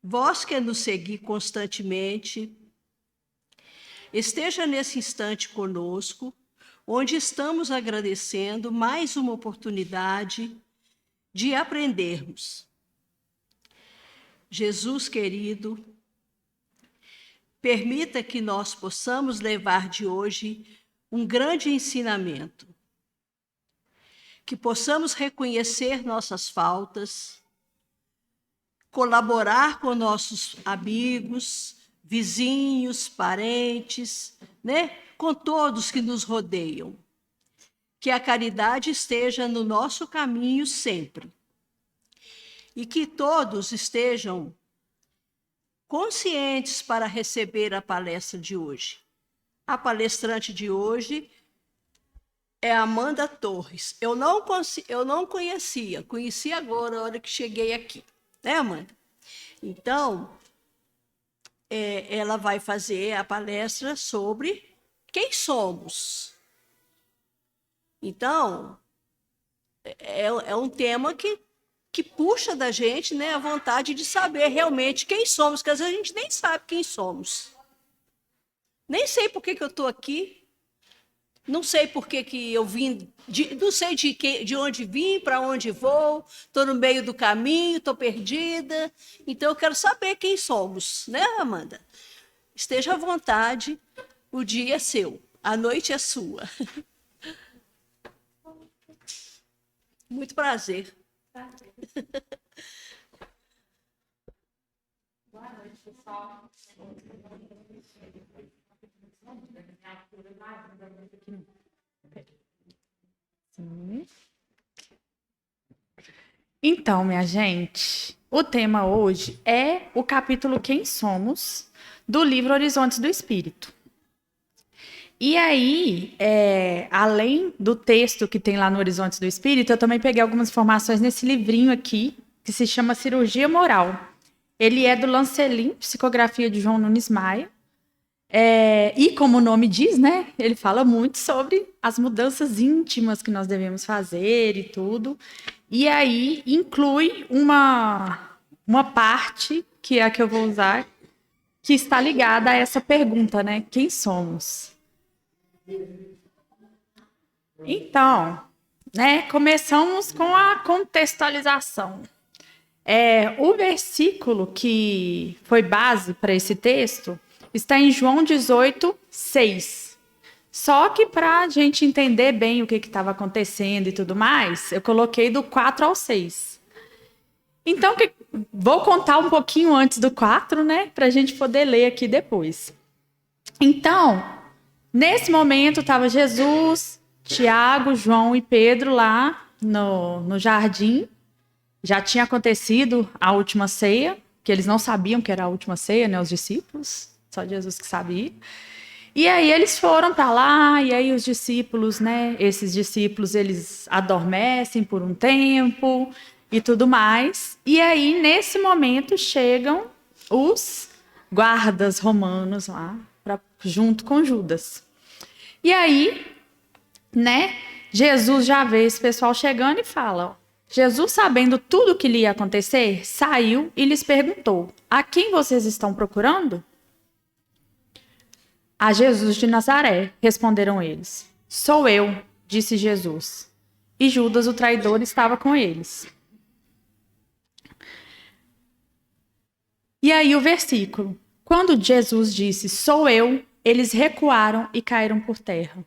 vós que nos segui constantemente, esteja nesse instante conosco, onde estamos agradecendo mais uma oportunidade de aprendermos. Jesus querido, permita que nós possamos levar de hoje um grande ensinamento, que possamos reconhecer nossas faltas, colaborar com nossos amigos, vizinhos, parentes, né? Com todos que nos rodeiam. Que a caridade esteja no nosso caminho sempre. E que todos estejam conscientes para receber a palestra de hoje. A palestrante de hoje é Amanda Torres. Eu não conhecia, conheci agora, na hora que cheguei aqui. Né, Amanda? Então, ela vai fazer a palestra sobre quem somos. Então, é um tema que puxa da gente, né, a vontade de saber realmente quem somos, porque às vezes a gente nem sabe quem somos. Nem sei por que eu estou aqui, não sei por que eu vim, não sei de onde vim, para onde vou, estou no meio do caminho, estou perdida. Então, eu quero saber quem somos, né, Amanda? Esteja à vontade, o dia é seu, a noite é sua. Muito prazer. Boa noite, pessoal. Sim. Então, minha gente, o tema hoje é o capítulo Quem Somos, do livro Horizontes do Espírito. E aí, além do texto que tem lá no Horizontes do Espírito, eu também peguei algumas informações nesse livrinho aqui, que se chama Cirurgia Moral. Ele é do Lancelin, psicografia de João Nunes Maia. E como o nome diz, né, ele fala muito sobre as mudanças íntimas que nós devemos fazer e tudo. E aí inclui uma parte, que é a que eu vou usar, que está ligada a essa pergunta, né? Quem somos? Então, né, começamos com a contextualização. O versículo que foi base para esse texto está em João 18, 6. Só que para a gente entender bem o que estava acontecendo e tudo mais, eu coloquei do 4 ao 6. Então, vou contar um pouquinho antes do 4, né? Para a gente poder ler aqui depois. Então, nesse momento, estava Jesus, Tiago, João e Pedro lá no jardim. Já tinha acontecido a última ceia, que eles não sabiam que era a última ceia, né? Os discípulos, só Jesus que sabia. E aí eles foram para lá, e aí os discípulos, né? Esses discípulos, eles adormecem por um tempo e tudo mais. E aí, nesse momento, chegam os guardas romanos lá, junto com Judas. E aí, né? Jesus já vê esse pessoal chegando e fala, ó, Jesus, sabendo tudo o que lhe ia acontecer, saiu e lhes perguntou, a quem vocês estão procurando? A Jesus de Nazaré, responderam eles. Sou eu, disse Jesus. E Judas, o traidor, estava com eles. E aí o versículo. Quando Jesus disse, sou eu, eles recuaram e caíram por terra.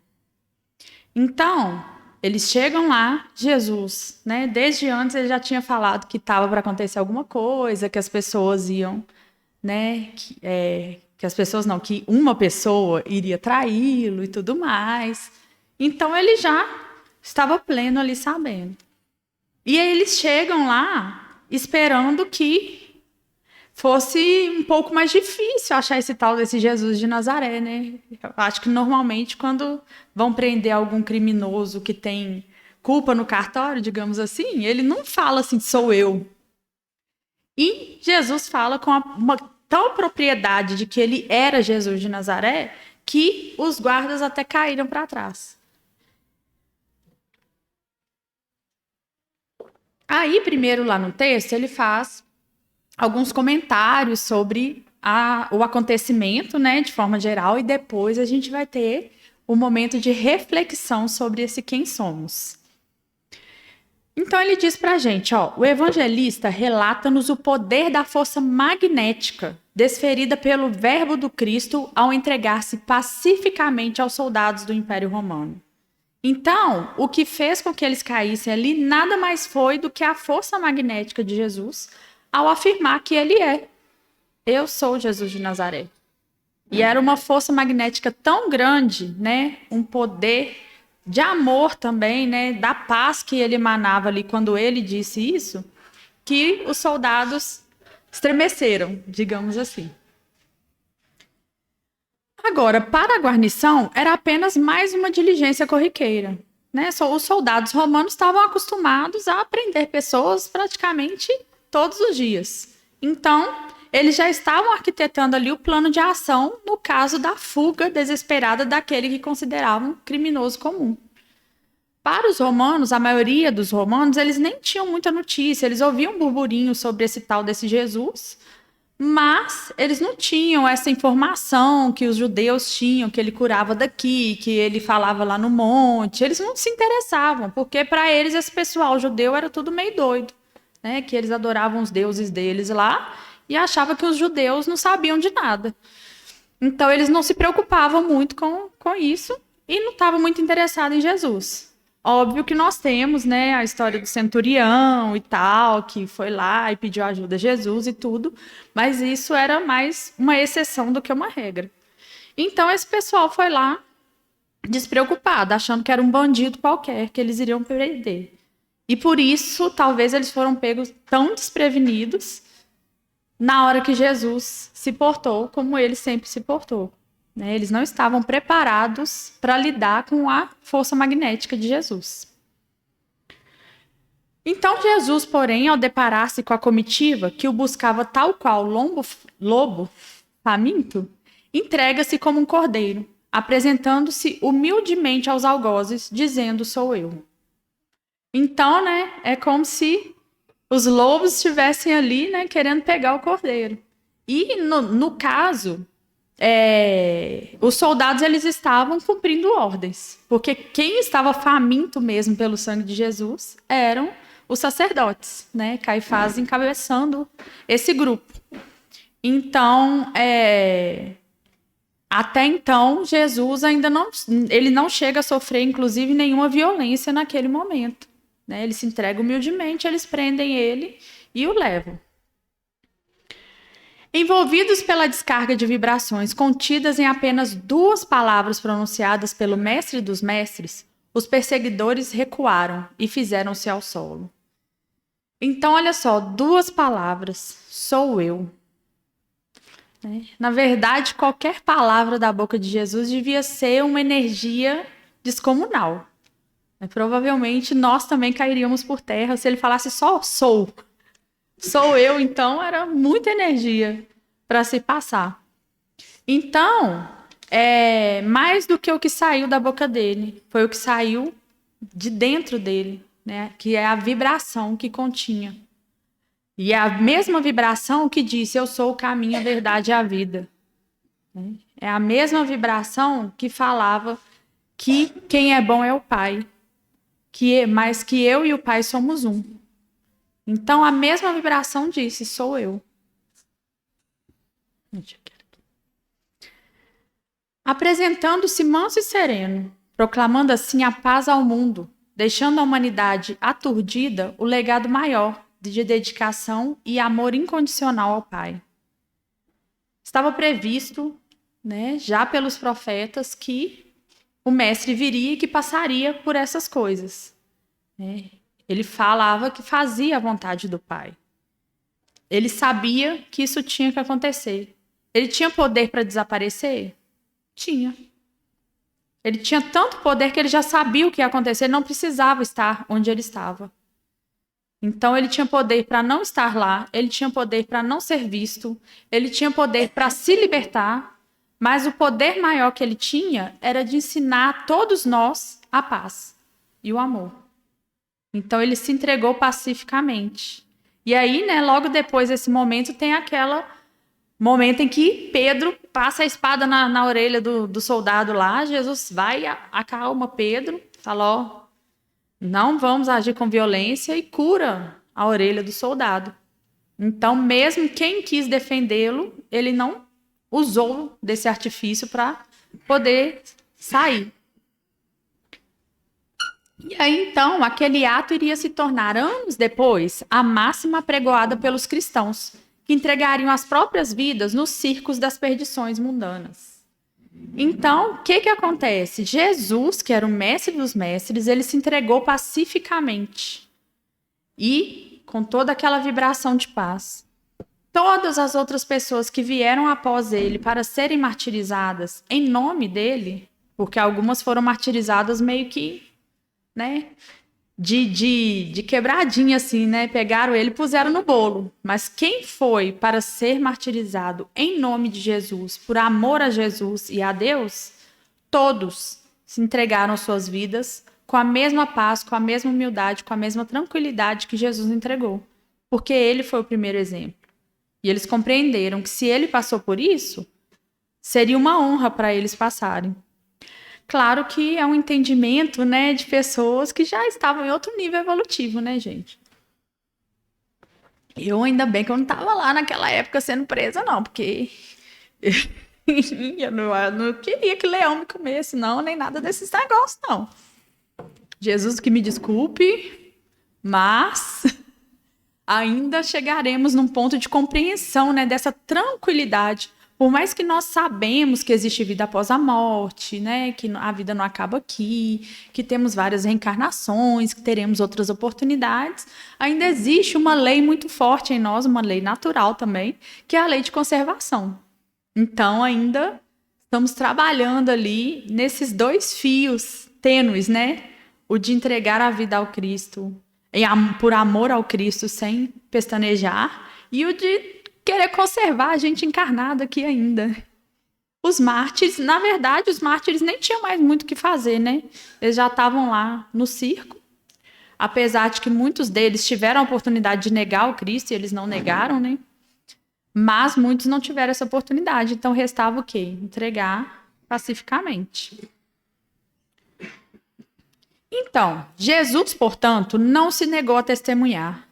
Então, eles chegam lá, Jesus, né? Desde antes ele já tinha falado que estava para acontecer alguma coisa, que as pessoas iam, né? Que as pessoas não, que uma pessoa iria traí-lo e tudo mais. Então ele já estava pleno ali sabendo. E aí eles chegam lá esperando que fosse um pouco mais difícil achar esse tal desse Jesus de Nazaré, né? Eu acho que normalmente quando vão prender algum criminoso que tem culpa no cartório, digamos assim, ele não fala assim, sou eu. E Jesus fala com uma tal propriedade de que ele era Jesus de Nazaré que os guardas até caíram para trás. Aí, primeiro lá no texto, ele faz alguns comentários sobre o acontecimento, né, de forma geral, e depois a gente vai ter um momento de reflexão sobre esse quem somos. Então ele diz para a gente, ó, o evangelista relata-nos o poder da força magnética desferida pelo verbo do Cristo ao entregar-se pacificamente aos soldados do Império Romano. Então, o que fez com que eles caíssem ali nada mais foi do que a força magnética de Jesus ao afirmar que ele é. Eu sou Jesus de Nazaré. E era uma força magnética tão grande, né? Um poder de amor também, né? Da paz que ele emanava ali quando ele disse isso, que os soldados estremeceram, digamos assim. Agora, para a guarnição, era apenas mais uma diligência corriqueira, né? Os soldados romanos estavam acostumados a prender pessoas praticamente todos os dias. Então, eles já estavam arquitetando ali o plano de ação no caso da fuga desesperada daquele que consideravam criminoso comum. Para os romanos, a maioria dos romanos, eles nem tinham muita notícia, eles ouviam burburinho sobre esse tal desse Jesus, mas eles não tinham essa informação que os judeus tinham, que ele curava daqui, que ele falava lá no monte. Eles não se interessavam, porque para eles esse pessoal judeu era tudo meio doido, né? Que eles adoravam os deuses deles lá e achavam que os judeus não sabiam de nada. Então eles não se preocupavam muito com isso e não estavam muito interessados em Jesus. Óbvio que nós temos, né, a história do centurião e tal, que foi lá e pediu ajuda a Jesus e tudo, mas isso era mais uma exceção do que uma regra. Então esse pessoal foi lá despreocupado, achando que era um bandido qualquer que eles iriam prender. E por isso, talvez eles foram pegos tão desprevenidos na hora que Jesus se portou como ele sempre se portou. Eles não estavam preparados para lidar com a força magnética de Jesus. Então Jesus, porém, ao deparar-se com a comitiva que o buscava tal qual lobo faminto, entrega-se como um cordeiro, apresentando-se humildemente aos algozes, dizendo: sou eu. Então, né, é como se os lobos estivessem ali, né, querendo pegar o cordeiro. E no caso, os soldados eles estavam cumprindo ordens, porque quem estava faminto mesmo pelo sangue de Jesus eram os sacerdotes, né? Caifás encabeçando esse grupo. Então, até então, Jesus ainda não chega a sofrer, inclusive, nenhuma violência naquele momento, né? Ele se entrega humildemente, eles prendem ele e o levam. Envolvidos pela descarga de vibrações contidas em apenas 2 palavras pronunciadas pelo mestre dos mestres, os perseguidores recuaram e fizeram-se ao solo. Então, olha só, 2 palavras, sou eu. Na verdade, qualquer palavra da boca de Jesus devia ser uma energia descomunal. Provavelmente nós também cairíamos por terra se ele falasse só sou. Sou eu, então, era muita energia para se passar. Então, mais do que o que saiu da boca dele, foi o que saiu de dentro dele, né? Que é a vibração que continha. E é a mesma vibração que disse: eu sou o caminho, a verdade e a vida. É a mesma vibração que falava que quem é bom é o Pai, mas que eu e o Pai somos um. Então, a mesma vibração disse: sou eu. Apresentando-se manso e sereno, proclamando assim a paz ao mundo, deixando a humanidade aturdida o legado maior de dedicação e amor incondicional ao Pai. Estava previsto, né, já pelos profetas, que o Mestre viria e que passaria por essas coisas. Ele falava que fazia a vontade do Pai. Ele sabia que isso tinha que acontecer. Ele tinha poder para desaparecer? Tinha. Ele tinha tanto poder que ele já sabia o que ia acontecer, ele não precisava estar onde ele estava. Então, ele tinha poder para não estar lá, ele tinha poder para não ser visto, ele tinha poder para se libertar, mas o poder maior que ele tinha era de ensinar a todos nós a paz e o amor. Então, ele se entregou pacificamente. E aí, né, logo depois desse momento, tem aquele momento em que Pedro passa a espada na orelha do soldado lá. Jesus vai, acalma Pedro, fala, ó, não vamos agir com violência, e cura a orelha do soldado. Então, mesmo quem quis defendê-lo, ele não usou desse artifício para poder sair. E aí, então, aquele ato iria se tornar, anos depois, a máxima apregoada pelos cristãos, que entregariam as próprias vidas nos circos das perdições mundanas. Então, o que acontece? Jesus, que era o mestre dos mestres, ele se entregou pacificamente e com toda aquela vibração de paz. Todas as outras pessoas que vieram após ele para serem martirizadas em nome dele, porque algumas foram martirizadas meio que, né, de quebradinha assim, né, pegaram ele e puseram no bolo. Mas quem foi para ser martirizado em nome de Jesus, por amor a Jesus e a Deus, todos se entregaram suas vidas com a mesma paz, com a mesma humildade, com a mesma tranquilidade que Jesus entregou, porque ele foi o primeiro exemplo. E eles compreenderam que se ele passou por isso, seria uma honra para eles passarem. Claro que é um entendimento, né, de pessoas que já estavam em outro nível evolutivo, né, gente? Eu, ainda bem que eu não estava lá naquela época sendo presa, não, porque eu não queria que leão me comesse, não, nem nada desses negócios, não. Jesus que me desculpe, mas ainda chegaremos num ponto de compreensão, né, dessa tranquilidade. Por mais que nós sabemos que existe vida após a morte, né, que a vida não acaba aqui, que temos várias reencarnações, que teremos outras oportunidades, ainda existe uma lei muito forte em nós, uma lei natural também, que é a lei de conservação. Então, ainda estamos trabalhando ali nesses dois fios tênues, né? O de entregar a vida ao Cristo, por amor ao Cristo, sem pestanejar, e o de querer conservar a gente encarnado aqui ainda. Os mártires, na verdade, os mártires nem tinham mais muito o que fazer, né? Eles já estavam lá no circo, apesar de que muitos deles tiveram a oportunidade de negar o Cristo, e eles não negaram, né? Mas muitos não tiveram essa oportunidade, então restava o quê? Entregar pacificamente. Então, Jesus, portanto, não se negou a testemunhar,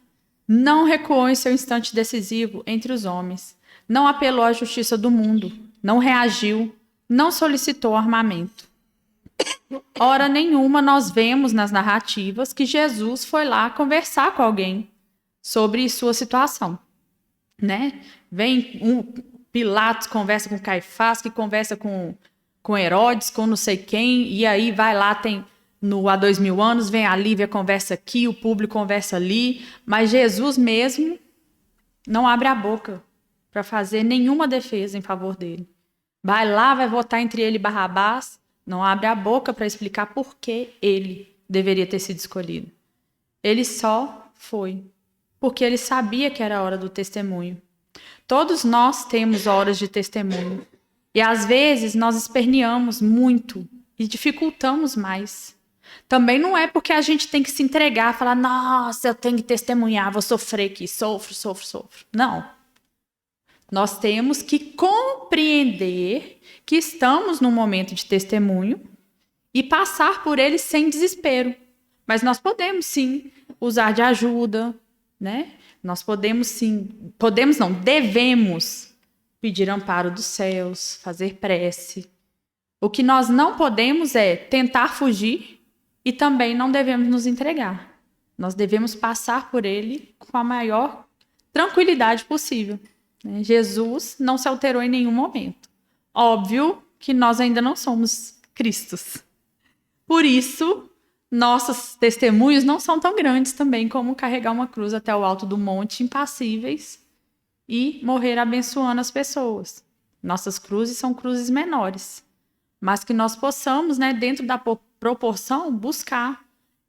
não recuou em seu instante decisivo entre os homens, não apelou à justiça do mundo, não reagiu, não solicitou armamento. Hora nenhuma nós vemos nas narrativas que Jesus foi lá conversar com alguém sobre sua situação, né? Vem Pilatos, conversa com Caifás, que conversa com Herodes, com não sei quem, e aí vai lá, tem... Há 2000 anos, vem a Lívia, conversa aqui, o público conversa ali, mas Jesus mesmo não abre a boca para fazer nenhuma defesa em favor dele. Vai lá, vai votar entre ele e Barrabás, não abre a boca para explicar por que ele deveria ter sido escolhido. Ele só foi, porque ele sabia que era a hora do testemunho. Todos nós temos horas de testemunho, e às vezes nós esperneamos muito e dificultamos mais. Também não é porque a gente tem que se entregar, falar, nossa, eu tenho que testemunhar, vou sofrer aqui, sofro. Não. Nós temos que compreender que estamos num momento de testemunho e passar por ele sem desespero. Mas nós podemos, sim, usar de ajuda, né? Nós podemos, sim, devemos pedir amparo dos céus, fazer prece. O que nós não podemos é tentar fugir. E também não devemos nos entregar. Nós devemos passar por ele com a maior tranquilidade possível. Jesus não se alterou em nenhum momento. Óbvio que nós ainda não somos Cristos. Por isso, nossos testemunhos não são tão grandes também como carregar uma cruz até o alto do monte, impassíveis, e morrer abençoando as pessoas. Nossas cruzes são cruzes menores. Mas que nós possamos, né, dentro da proporção, buscar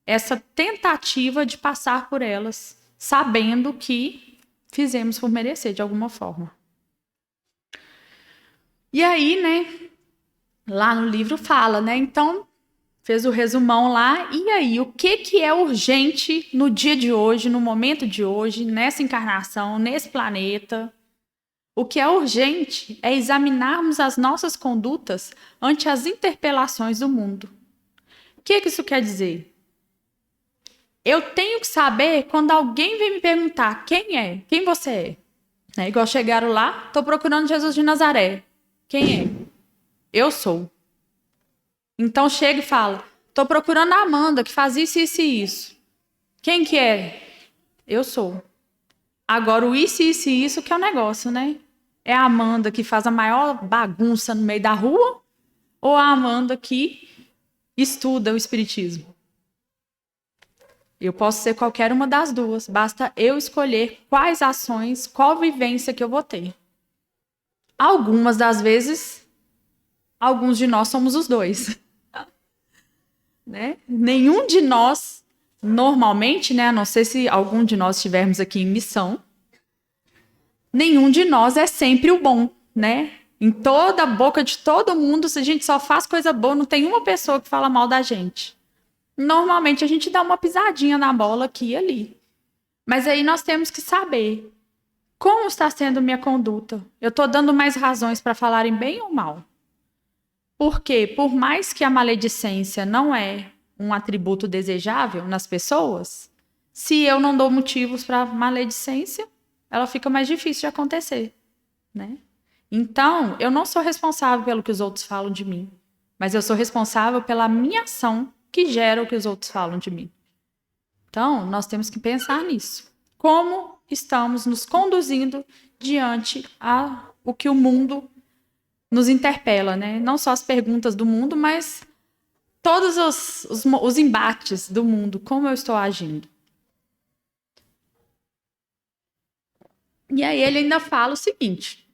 essa tentativa de passar por elas, sabendo que fizemos por merecer de alguma forma. E aí, né, lá no livro fala, né, então, fez o resumão lá. E aí, o que é urgente no dia de hoje, no momento de hoje, nessa encarnação, nesse planeta? O que é urgente é examinarmos as nossas condutas ante as interpelações do mundo. O que isso quer dizer? Eu tenho que saber quando alguém vem me perguntar quem você é. Igual chegaram lá, estou procurando Jesus de Nazaré. Quem é? Eu sou. Então chega e fala, estou procurando a Amanda, que faz isso, isso e isso. Quem que é? Eu sou. Agora, o isso, isso e isso que é o negócio, né? É a Amanda que faz a maior bagunça no meio da rua ou a Amanda que estuda o espiritismo? Eu posso ser qualquer uma das duas. Basta eu escolher quais ações, qual vivência que eu vou ter. Algumas das vezes, alguns de nós somos os dois. Né? Nenhum de nós, normalmente, né, a não ser se algum de nós estivermos aqui em missão, nenhum de nós é sempre o bom, né? Em toda a boca de todo mundo, se a gente só faz coisa boa, não tem uma pessoa que fala mal da gente. Normalmente a gente dá uma pisadinha na bola aqui e ali. Mas aí nós temos que saber como está sendo minha conduta. Eu estou dando mais razões para falarem bem ou mal? Porque, por mais que a maledicência não é um atributo desejável nas pessoas, se eu não dou motivos para maledicência, ela fica mais difícil de acontecer, né? Então, eu não sou responsável pelo que os outros falam de mim, mas eu sou responsável pela minha ação que gera o que os outros falam de mim. Então, nós temos que pensar nisso. Como estamos nos conduzindo diante o que o mundo nos interpela, né? Não só as perguntas do mundo, mas todos os embates do mundo, como eu estou agindo. E aí ele ainda fala o seguinte,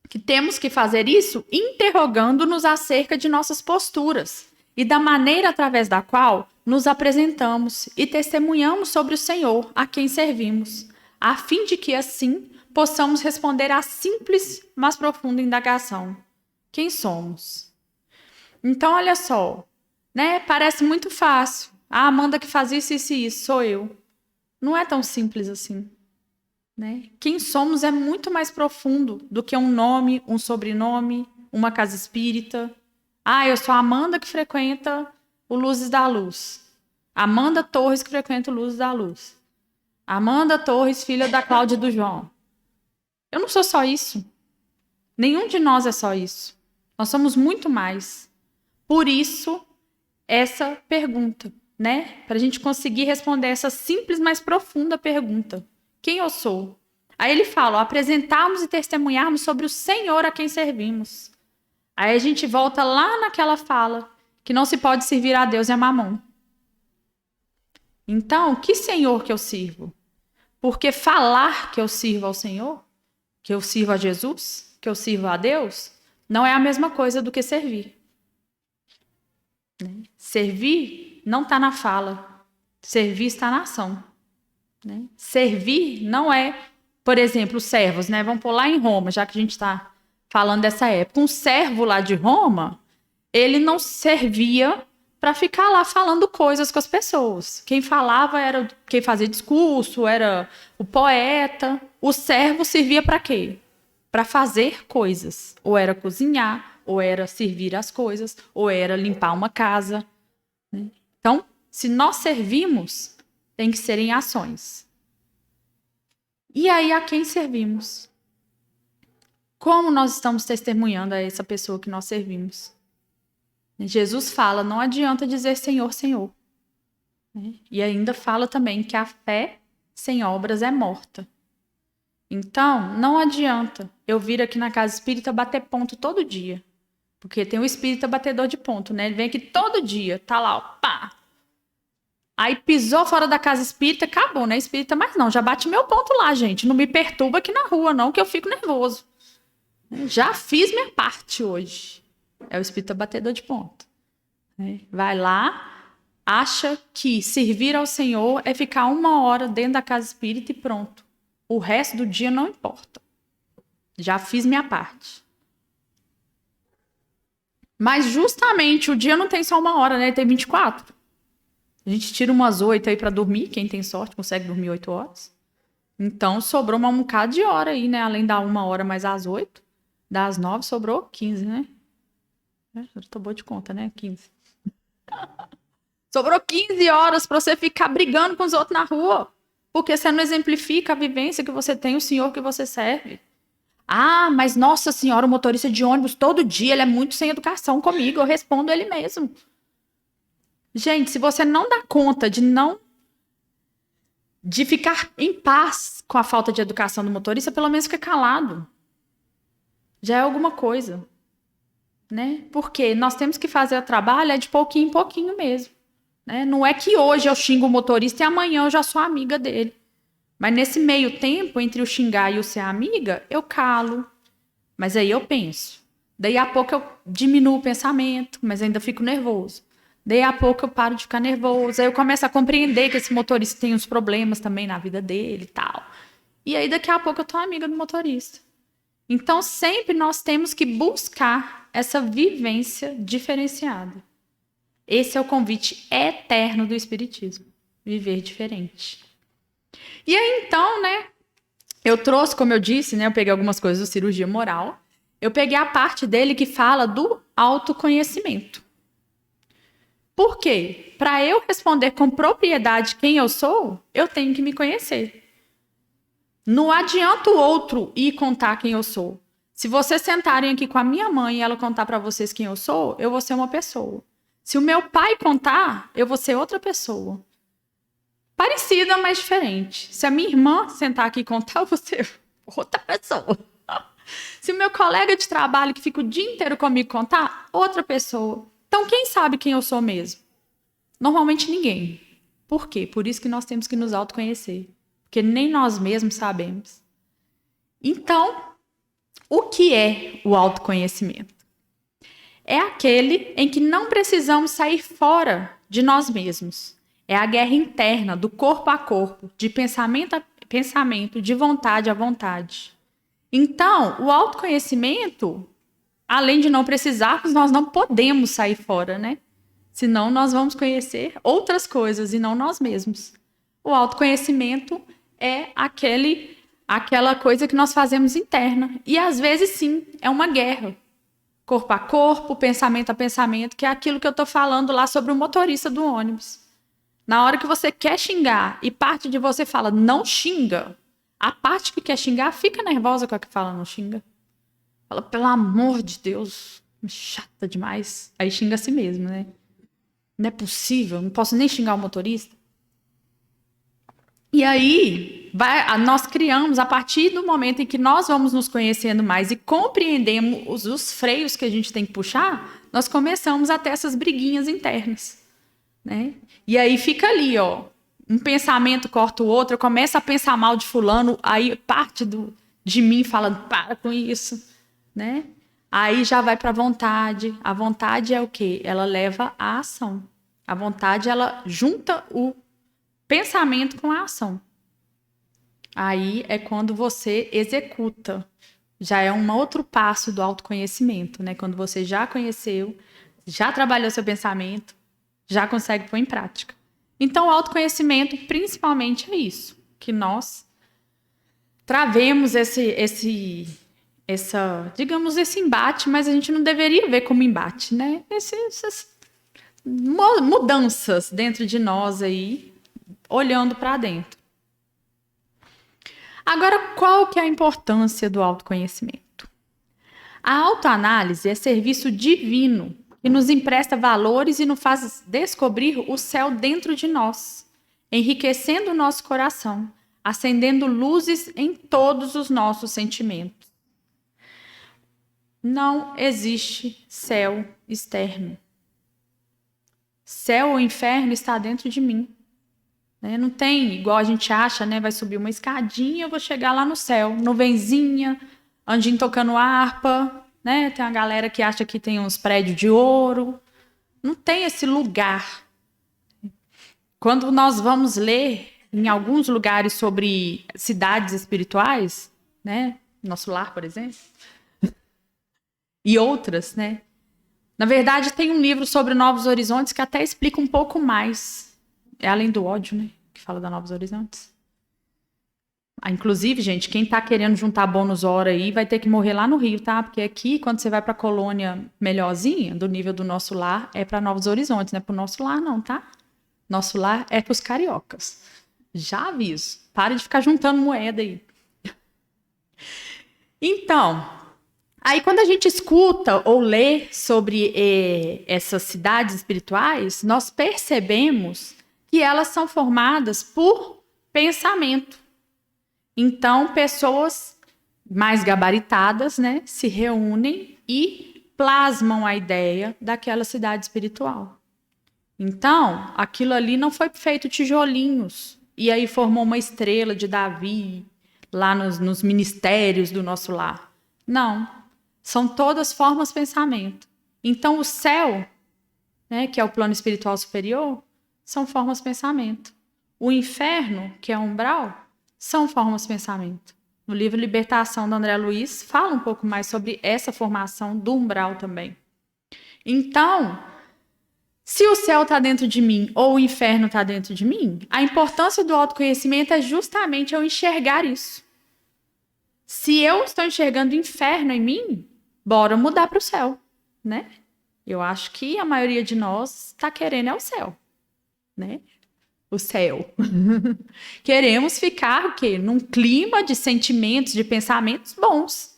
que temos que fazer isso interrogando-nos acerca de nossas posturas e da maneira através da qual nos apresentamos e testemunhamos sobre o Senhor a quem servimos, a fim de que assim possamos responder à simples, mas profunda indagação. Quem somos? Então, olha só, né? Parece muito fácil. A Amanda que faz isso, isso e isso, sou eu. Não é tão simples assim. Né? Quem somos é muito mais profundo do que um nome, um sobrenome, uma casa espírita. Eu sou a Amanda que frequenta o Luzes da Luz. Amanda Torres que frequenta o Luzes da Luz. Amanda Torres, filha da Cláudia e do João. Eu não sou só isso. Nenhum de nós é só isso. Nós somos muito mais. Por isso, essa pergunta, né? Para a gente conseguir responder essa simples, mas profunda pergunta. Quem eu sou? Aí ele fala, apresentarmos e testemunharmos sobre o Senhor a quem servimos. Aí a gente volta lá naquela fala, que não se pode servir a Deus e a Mamon. Então, que Senhor que eu sirvo? Porque falar que eu sirvo ao Senhor, que eu sirvo a Jesus, que eu sirvo a Deus, não é a mesma coisa do que servir. Né? Servir não está na fala, servir está na ação. Né? Servir não é, por exemplo, os servos, né? Vamos pôr lá em Roma, já que a gente está falando dessa época. Um servo lá de Roma, ele não servia para ficar lá falando coisas com as pessoas. Quem falava era quem fazia discurso, era o poeta. O servo servia para quê? Para fazer coisas. Ou era cozinhar, ou era servir as coisas, ou era limpar uma casa. Né? Então, se nós servimos, tem que ser em ações. E aí, a quem servimos? Como nós estamos testemunhando a essa pessoa que nós servimos? Jesus fala, não adianta dizer Senhor, Senhor. E ainda fala também que a fé sem obras é morta. Então, não adianta eu vir aqui na casa espírita bater ponto todo dia. Porque tem um espírita batedor de ponto, né? Ele vem aqui todo dia, tá lá, ó, pá. Aí pisou fora da casa espírita, acabou, né? Espírita, mas não, já bate meu ponto lá, gente. Não me perturba aqui na rua, não, que eu fico nervoso. Já fiz minha parte hoje. É o espírita batedor de ponto. Vai lá, acha que servir ao Senhor é ficar 1 hora dentro da casa espírita e pronto. O resto do dia não importa. Já fiz minha parte. Mas justamente o dia não tem só 1 hora, né? Tem 24. A gente tira umas 8 aí para dormir. Quem tem sorte consegue dormir 8 horas. Então sobrou um bocado de hora aí, né? Além da 1 hora mais as 8. Das 9 sobrou 15, né? Eu tô boa de conta, né? 15. Sobrou 15 horas para você ficar brigando com os outros na rua. Porque você não exemplifica a vivência que você tem, o senhor que você serve. Ah, mas nossa senhora, o motorista de ônibus, todo dia, ele é muito sem educação comigo. Eu respondo ele mesmo. Gente, se você não dá conta de ficar em paz com a falta de educação do motorista, pelo menos fica calado. Já é alguma coisa. Né? Porque nós temos que fazer o trabalho de pouquinho em pouquinho mesmo. Né? Não é que hoje eu xingo o motorista e amanhã eu já sou amiga dele. Mas nesse meio tempo, entre o xingar e o ser amiga, eu calo. Mas aí eu penso. Daí a pouco eu diminuo o pensamento, mas ainda fico nervoso. Daí a pouco eu paro de ficar nervoso. Aí eu começo a compreender que esse motorista tem uns problemas também na vida dele e tal. E aí daqui a pouco eu tô amiga do motorista. Então sempre nós temos que buscar essa vivência diferenciada. Esse é o convite eterno do Espiritismo. Viver diferente. E aí, então, né? Eu trouxe, como eu disse, né? Eu peguei algumas coisas do Cirurgia Moral. Eu peguei a parte dele que fala do autoconhecimento. Por quê? Para eu responder com propriedade quem eu sou, eu tenho que me conhecer. Não adianta o outro ir contar quem eu sou. Se vocês sentarem aqui com a minha mãe e ela contar para vocês quem eu vou ser uma pessoa. Se o meu pai contar, eu vou ser outra pessoa. Parecida, mas diferente. Se a minha irmã sentar aqui e contar, eu vou ser outra pessoa. Se o meu colega de trabalho que fica o dia inteiro comigo contar, outra pessoa. Então, quem sabe quem eu sou mesmo? Normalmente ninguém. Por quê? Por isso que nós temos que nos autoconhecer. Porque nem nós mesmos sabemos. Então, o que é o autoconhecimento? É aquele em que não precisamos sair fora de nós mesmos. É a guerra interna, do corpo a corpo, de pensamento a pensamento, de vontade a vontade. Então, o autoconhecimento, além de não precisarmos, nós não podemos sair fora, né? Senão nós vamos conhecer outras coisas e não nós mesmos. O autoconhecimento é aquela coisa que nós fazemos interna. E às vezes, sim, é uma guerra. Corpo a corpo, pensamento a pensamento, que é aquilo que eu estou falando lá sobre o motorista do ônibus. Na hora que você quer xingar e parte de você fala, não xinga, a parte que quer xingar fica nervosa com a que fala, não xinga. Fala, pelo amor de Deus, chata demais. Aí xinga a si mesmo, né? Não é possível, não posso nem xingar o motorista. E aí, nós criamos, a partir do momento em que nós vamos nos conhecendo mais e compreendemos os freios que a gente tem que puxar, nós começamos a ter essas briguinhas internas. Né? E aí fica ali, ó, um pensamento corta o outro, eu começo a pensar mal de fulano, aí parte de mim fala, para com isso, né? Aí já vai para a vontade. A vontade é o quê? Ela leva à ação. A vontade, ela junta o pensamento com a ação. Aí é quando você executa. Já é um outro passo do autoconhecimento, né? Quando você já conheceu, já trabalhou seu pensamento, já consegue pôr em prática. Então, o autoconhecimento, principalmente, é isso. Que nós travemos esse embate, mas a gente não deveria ver como embate, né? Essas mudanças dentro de nós aí, olhando para dentro. Agora, qual que é a importância do autoconhecimento? A autoanálise é serviço divino que nos empresta valores e nos faz descobrir o céu dentro de nós, enriquecendo o nosso coração, acendendo luzes em todos os nossos sentimentos. Não existe céu externo. Céu ou inferno está dentro de mim. Né? Não tem, igual a gente acha, né? Vai subir uma escadinha, eu vou chegar lá no céu. Nuvenzinha, anjinho tocando harpa, né? Tem uma galera que acha que tem uns prédios de ouro. Não tem esse lugar. Quando nós vamos ler em alguns lugares sobre cidades espirituais, né? Nosso lar, por exemplo, e outras, né? Na verdade, tem um livro sobre Novos Horizontes que até explica um pouco mais. É Além do Ódio, né? Que fala da Novos Horizontes. Inclusive, gente, quem tá querendo juntar bônus hora aí vai ter que morrer lá no Rio, tá? Porque aqui, quando você vai pra colônia melhorzinha, do nível do Nosso Lar, é pra Novos Horizontes, não é pro Nosso Lar não, tá? Nosso Lar é pros cariocas. Já aviso. Para de ficar juntando moeda aí. Então, aí quando a gente escuta ou lê sobre essas cidades espirituais, nós percebemos que elas são formadas por pensamento. Então, pessoas mais gabaritadas, né, se reúnem e plasmam a ideia daquela cidade espiritual. Então, aquilo ali não foi feito tijolinhos, e aí formou uma estrela de Davi lá nos ministérios do Nosso Lar. Não, são todas formas pensamento. Então, o céu, né, que é o plano espiritual superior, são formas pensamento. O inferno, que é o umbral, são formas pensamento. No livro Libertação, do André Luiz, fala um pouco mais sobre essa formação do umbral também. Então, se o céu está dentro de mim ou o inferno está dentro de mim, a importância do autoconhecimento é justamente eu enxergar isso. Se eu estou enxergando o inferno em mim, bora mudar para o céu, né? Eu acho que a maioria de nós está querendo é o céu, né? O céu. Queremos ficar o quê? Num clima de sentimentos, de pensamentos bons.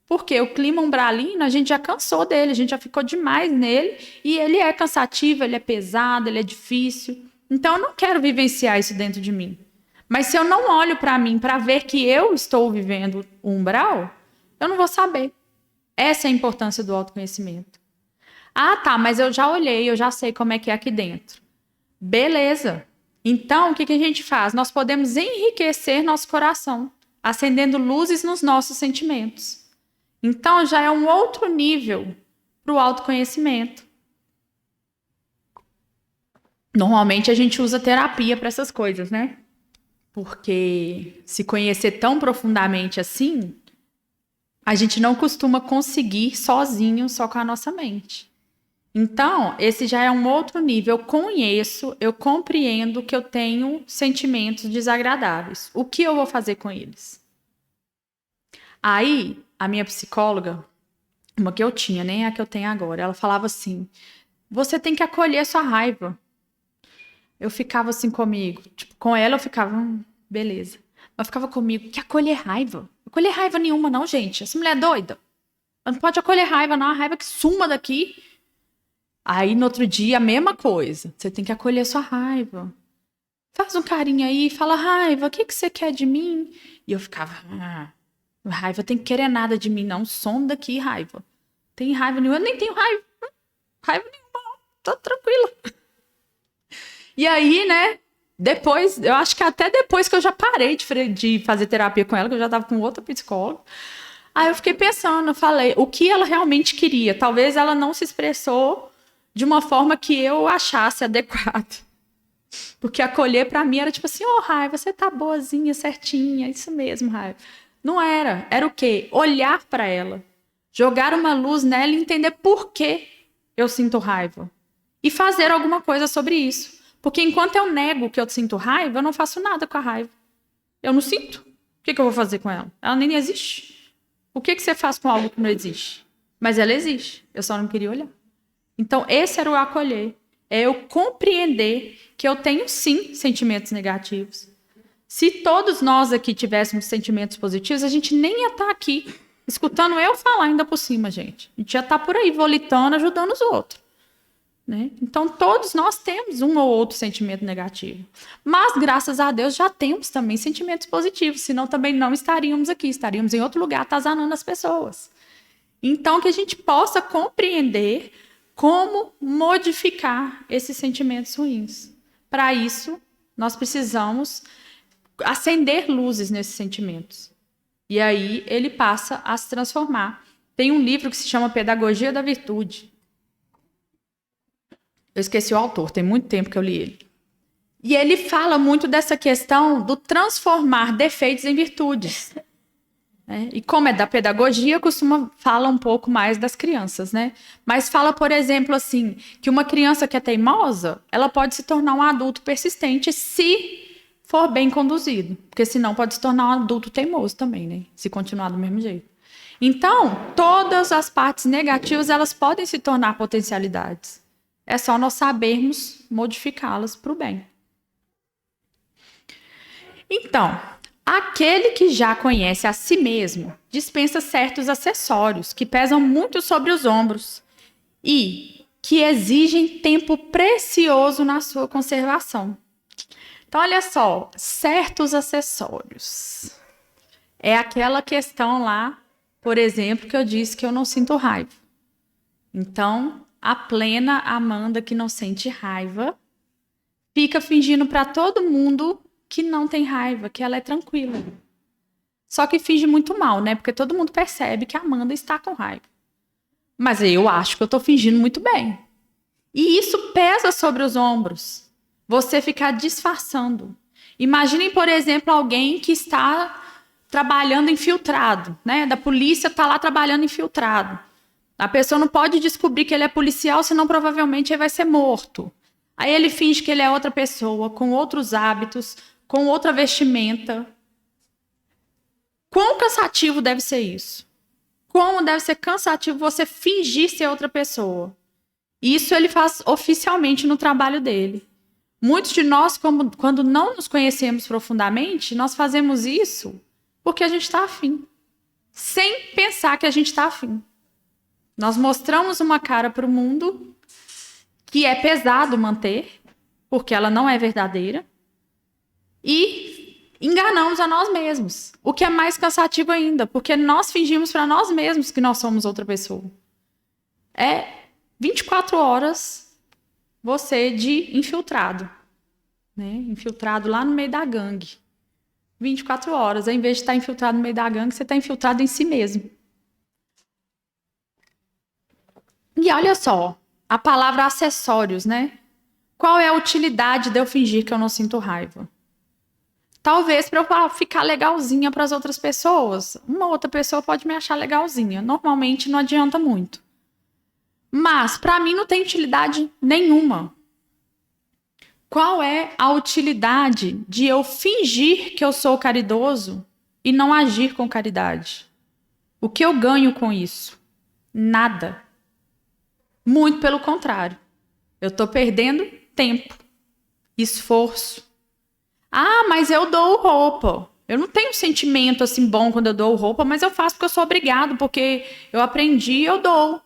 Porque o clima umbralino, a gente já cansou dele, a gente já ficou demais nele, e ele é cansativo, ele é pesado, ele é difícil. Então, eu não quero vivenciar isso dentro de mim. Mas se eu não olho para mim para ver que eu estou vivendo o umbral, eu não vou saber. Essa é a importância do autoconhecimento. Ah, tá, mas eu já olhei, eu já sei como é que é aqui dentro. Beleza. Então, o que a gente faz? Nós podemos enriquecer nosso coração, acendendo luzes nos nossos sentimentos. Então, já é um outro nível para o autoconhecimento. Normalmente, a gente usa terapia para essas coisas, né? Porque se conhecer tão profundamente assim, a gente não costuma conseguir sozinho, só com a nossa mente. Então, esse já é um outro nível. Eu conheço, eu compreendo que eu tenho sentimentos desagradáveis. O que eu vou fazer com eles? Aí, a minha psicóloga, uma que eu tinha, nem a que eu tenho agora, ela falava assim, você tem que acolher sua raiva. Eu ficava assim comigo. Tipo, com ela eu ficava, beleza. Mas ficava comigo, que acolher raiva? Acolher raiva nenhuma não, gente. Essa mulher é doida. Ela não pode acolher raiva não, a raiva que suma daqui. Aí, no outro dia, a mesma coisa. Você tem que acolher sua raiva. Faz um carinho aí, fala, raiva, o que você quer de mim? E eu ficava, raiva tem que querer nada de mim, não. Some daqui, raiva. Tem raiva nenhuma, eu nem tenho raiva. Raiva nenhuma, tô tranquila. E aí, né, depois, eu acho que até depois que eu já parei de fazer terapia com ela, que eu já tava com outra psicóloga, aí eu fiquei pensando, eu falei, o que ela realmente queria? Talvez ela não se expressou de uma forma que eu achasse adequada. Porque acolher pra mim era tipo assim, Raiva, você tá boazinha, certinha, isso mesmo, Raiva. Não era. Era o quê? Olhar pra ela, jogar uma luz nela e entender por que eu sinto raiva. E fazer alguma coisa sobre isso. Porque enquanto eu nego que eu sinto raiva, eu não faço nada com a raiva. Eu não sinto. O que eu vou fazer com ela? Ela nem existe. O que você faz com algo que não existe? Mas ela existe. Eu só não queria olhar. Então, esse era o acolher. É eu compreender que eu tenho, sim, sentimentos negativos. Se todos nós aqui tivéssemos sentimentos positivos, a gente nem ia estar aqui escutando eu falar ainda por cima, gente. A gente ia estar por aí volitando, ajudando os outros. Né? Então, todos nós temos um ou outro sentimento negativo. Mas, graças a Deus, já temos também sentimentos positivos. Senão, também não estaríamos aqui. Estaríamos em outro lugar, atazanando as pessoas. Então, que a gente possa compreender como modificar esses sentimentos ruins. Para isso, nós precisamos acender luzes nesses sentimentos. E aí, ele passa a se transformar. Tem um livro que se chama Pedagogia da Virtude. Eu esqueci o autor, tem muito tempo que eu li ele. E ele fala muito dessa questão do transformar defeitos em virtudes. né? E como é da pedagogia, fala um pouco mais das crianças, né? Mas fala, por exemplo, assim, que uma criança que é teimosa, ela pode se tornar um adulto persistente se for bem conduzido, porque senão pode se tornar um adulto teimoso também, né? Se continuar do mesmo jeito. Então, todas as partes negativas, elas podem se tornar potencialidades. É só nós sabermos modificá-las para o bem. Então, aquele que já conhece a si mesmo dispensa certos acessórios que pesam muito sobre os ombros e que exigem tempo precioso na sua conservação. Então, olha só, certos acessórios. É aquela questão lá, por exemplo, que eu disse que eu não sinto raiva. Então, a plena Amanda, que não sente raiva, fica fingindo para todo mundo que não tem raiva, que ela é tranquila. Só que finge muito mal, né? Porque todo mundo percebe que a Amanda está com raiva. Mas eu acho que eu estou fingindo muito bem. E isso pesa sobre os ombros. Você ficar disfarçando. Imaginem, por exemplo, alguém que está trabalhando infiltrado, né? Da polícia está lá trabalhando infiltrado. A pessoa não pode descobrir que ele é policial, senão provavelmente ele vai ser morto. Aí ele finge que ele é outra pessoa, com outros hábitos, com outra vestimenta. Quão cansativo deve ser isso? Como deve ser cansativo você fingir ser outra pessoa? Isso ele faz oficialmente no trabalho dele. Muitos de nós, quando não nos conhecemos profundamente, nós fazemos isso porque a gente está afim. Sem pensar que a gente está afim. Nós mostramos uma cara para o mundo que é pesado manter, porque ela não é verdadeira, e enganamos a nós mesmos, o que é mais cansativo ainda, porque nós fingimos para nós mesmos que nós somos outra pessoa. É 24 horas você de infiltrado, né? Infiltrado lá no meio da gangue. 24 horas, ao invés de estar infiltrado no meio da gangue, você está infiltrado em si mesmo. E olha só, a palavra acessórios, né? Qual é a utilidade de eu fingir que eu não sinto raiva? Talvez para eu ficar legalzinha para as outras pessoas. Uma outra pessoa pode me achar legalzinha. Normalmente não adianta muito. Mas para mim não tem utilidade nenhuma. Qual é a utilidade de eu fingir que eu sou caridoso e não agir com caridade? O que eu ganho com isso? Nada. Muito pelo contrário. Eu estou perdendo tempo, esforço. Ah, mas eu dou roupa. Eu não tenho um sentimento assim bom quando eu dou roupa, mas eu faço porque eu sou obrigado, porque eu aprendi e eu dou.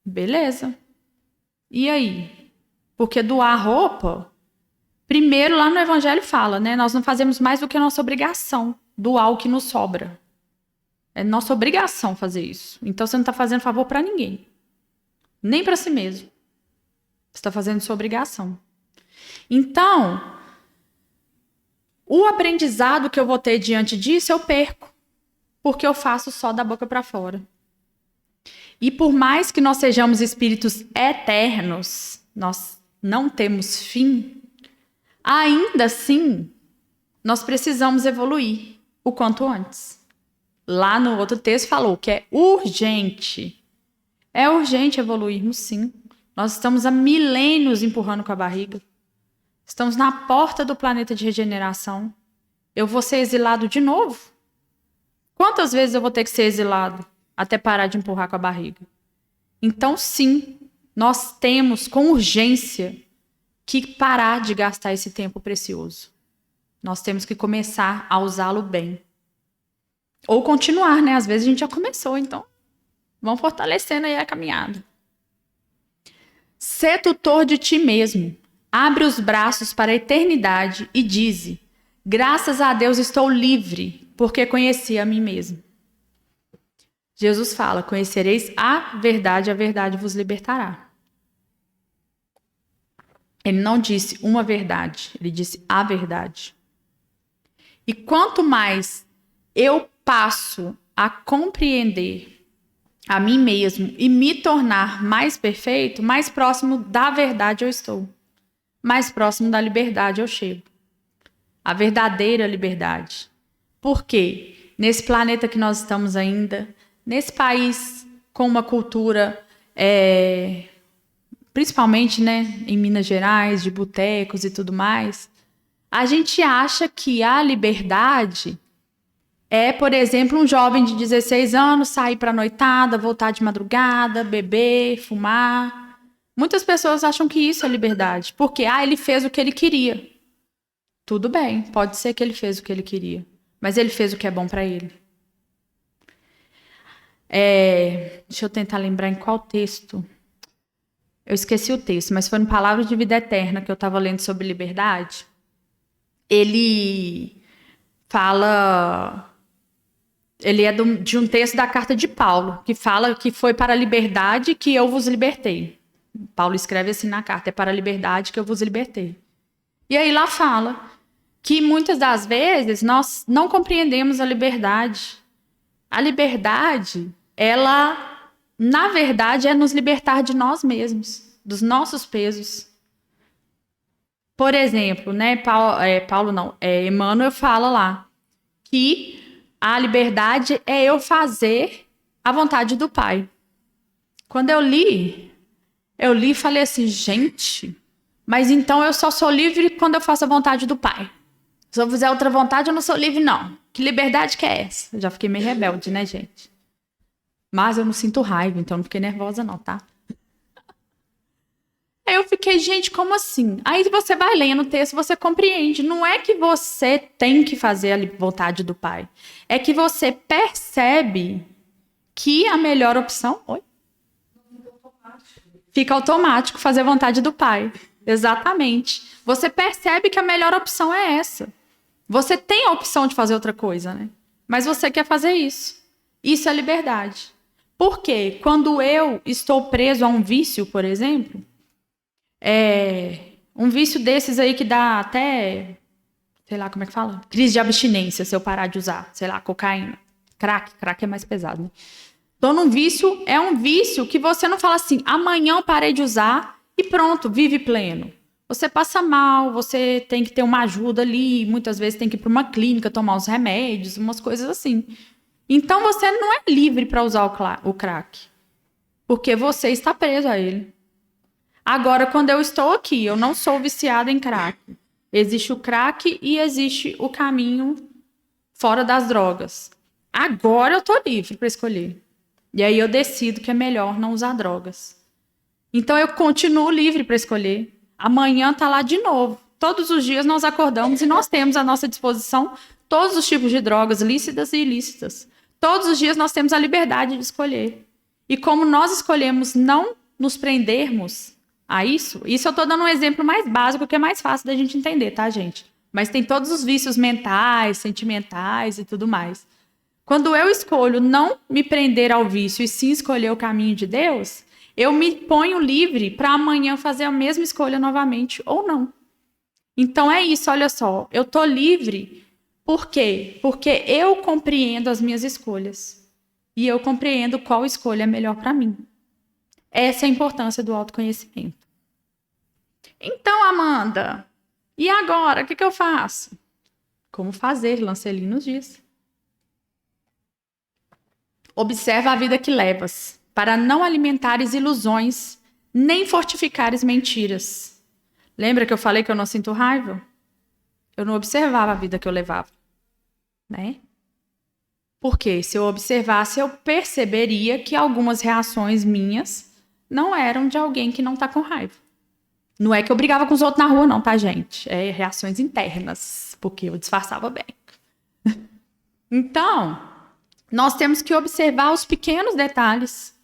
Beleza. E aí? Porque doar roupa, primeiro lá no Evangelho fala, né? Nós não fazemos mais do que a nossa obrigação, doar o que nos sobra. É nossa obrigação fazer isso. Então você não está fazendo favor para ninguém. Nem para si mesmo. Você está fazendo sua obrigação. Então, o aprendizado que eu vou ter diante disso, eu perco. Porque eu faço só da boca para fora. E por mais que nós sejamos espíritos eternos, nós não temos fim, ainda assim, nós precisamos evoluir o quanto antes. Lá no outro texto falou que é urgente. É urgente evoluirmos, sim. Nós estamos há milênios empurrando com a barriga. Estamos na porta do planeta de regeneração. Eu vou ser exilado de novo? Quantas vezes eu vou ter que ser exilado até parar de empurrar com a barriga? Então, sim, nós temos com urgência que parar de gastar esse tempo precioso. Nós temos que começar a usá-lo bem. Ou continuar, né? Às vezes a gente já começou, então vamos fortalecendo aí a caminhada. Sê tutor de ti mesmo. Abre os braços para a eternidade e dize: graças a Deus estou livre, porque conheci a mim mesmo. Jesus fala: conhecereis a verdade vos libertará. Ele não disse uma verdade, ele disse a verdade. E quanto mais eu passo a compreender a mim mesmo e me tornar mais perfeito, mais próximo da verdade eu estou. Mais próximo da liberdade eu chego. A verdadeira liberdade. Por quê? nesse planeta que nós estamos ainda, nesse país com uma cultura, principalmente, né, em Minas Gerais, de botecos e tudo mais, a gente acha que a liberdade é, por exemplo, um jovem de 16 anos sair para noitada, voltar de madrugada, beber, fumar. Muitas pessoas acham que isso é liberdade, porque ele fez o que ele queria. Tudo bem, pode ser que ele fez o que ele queria, mas ele fez o que é bom para ele. Deixa eu tentar lembrar em qual texto. Eu esqueci o texto, mas foi no Palavras de Vida Eterna que eu estava lendo sobre liberdade. Ele fala... Ele é de um texto da carta de Paulo, que fala que foi para a liberdade que eu vos libertei. Paulo escreve assim na carta, é para a liberdade que eu vos libertei. E aí lá fala que muitas das vezes nós não compreendemos a liberdade. A liberdade, ela, na verdade, é nos libertar de nós mesmos, dos nossos pesos. Por exemplo, né, Emmanuel fala lá que a liberdade é eu fazer a vontade do Pai. Quando eu li e falei assim, gente, mas então eu só sou livre quando eu faço a vontade do Pai. Se eu fizer outra vontade, eu não sou livre, não. Que liberdade que é essa? Eu já fiquei meio rebelde, né, gente? Mas eu não sinto raiva, então não fiquei nervosa, não, tá? Aí eu fiquei, gente, como assim? Aí você vai lendo o texto, você compreende. Não é que você tem que fazer a vontade do Pai. É que você percebe que a melhor opção... Oi? Fica automático fazer a vontade do Pai. Exatamente. Você percebe que a melhor opção é essa. Você tem a opção de fazer outra coisa, né? Mas você quer fazer isso. Isso é liberdade. Por quê? Quando eu estou preso a um vício, por exemplo... um vício desses aí que dá até, sei lá, como é que fala? Crise de abstinência, se eu parar de usar, sei lá, cocaína. Crack é mais pesado, né? Então, um vício é um vício que você não fala assim, amanhã eu parei de usar e pronto, vive pleno. Você passa mal, você tem que ter uma ajuda ali, muitas vezes tem que ir para uma clínica, tomar os remédios, umas coisas assim. Então, você não é livre para usar o crack, porque você está preso a ele. Agora, quando eu estou aqui, eu não sou viciada em crack. Existe o crack e existe o caminho fora das drogas. Agora eu estou livre para escolher. E aí eu decido que é melhor não usar drogas. Então eu continuo livre para escolher. Amanhã está lá de novo. Todos os dias nós acordamos e nós temos à nossa disposição todos os tipos de drogas, lícitas e ilícitas. Todos os dias nós temos a liberdade de escolher. E como nós escolhemos não nos prendermos a isso eu estou dando um exemplo mais básico que é mais fácil da gente entender, tá, gente? Mas tem todos os vícios mentais, sentimentais e tudo mais. Quando eu escolho não me prender ao vício e sim escolher o caminho de Deus, eu me ponho livre para amanhã fazer a mesma escolha novamente ou não. Então é isso, olha só. Eu estou livre por quê? Porque eu compreendo as minhas escolhas. E eu compreendo qual escolha é melhor para mim. Essa é a importância do autoconhecimento. Então, Amanda, e agora? O que eu faço? Como fazer? Lancelin nos diz. Observa a vida que levas, para não alimentares ilusões, nem fortificares mentiras. Lembra que eu falei que eu não sinto raiva? Eu não observava a vida que eu levava, né? Porque se eu observasse, eu perceberia que algumas reações minhas não eram de alguém que não está com raiva. Não é que eu brigava com os outros na rua, não, tá, gente? É reações internas, porque eu disfarçava bem. Então, nós temos que observar os pequenos detalhes.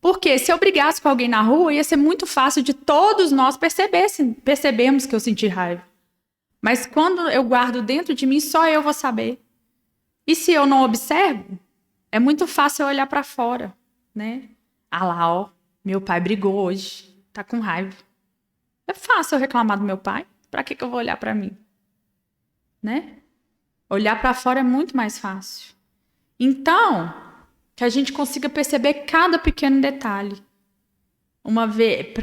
Porque se eu brigasse com alguém na rua, ia ser muito fácil de todos nós percebermos que eu senti raiva. Mas quando eu guardo dentro de mim, só eu vou saber. E se eu não observo, é muito fácil eu olhar para fora, né? Ah lá, ó, meu pai brigou hoje, tá com raiva. É fácil eu reclamar do meu pai. Para que eu vou olhar para mim? Né? Olhar para fora é muito mais fácil. Então, que a gente consiga perceber cada pequeno detalhe. Uma vez,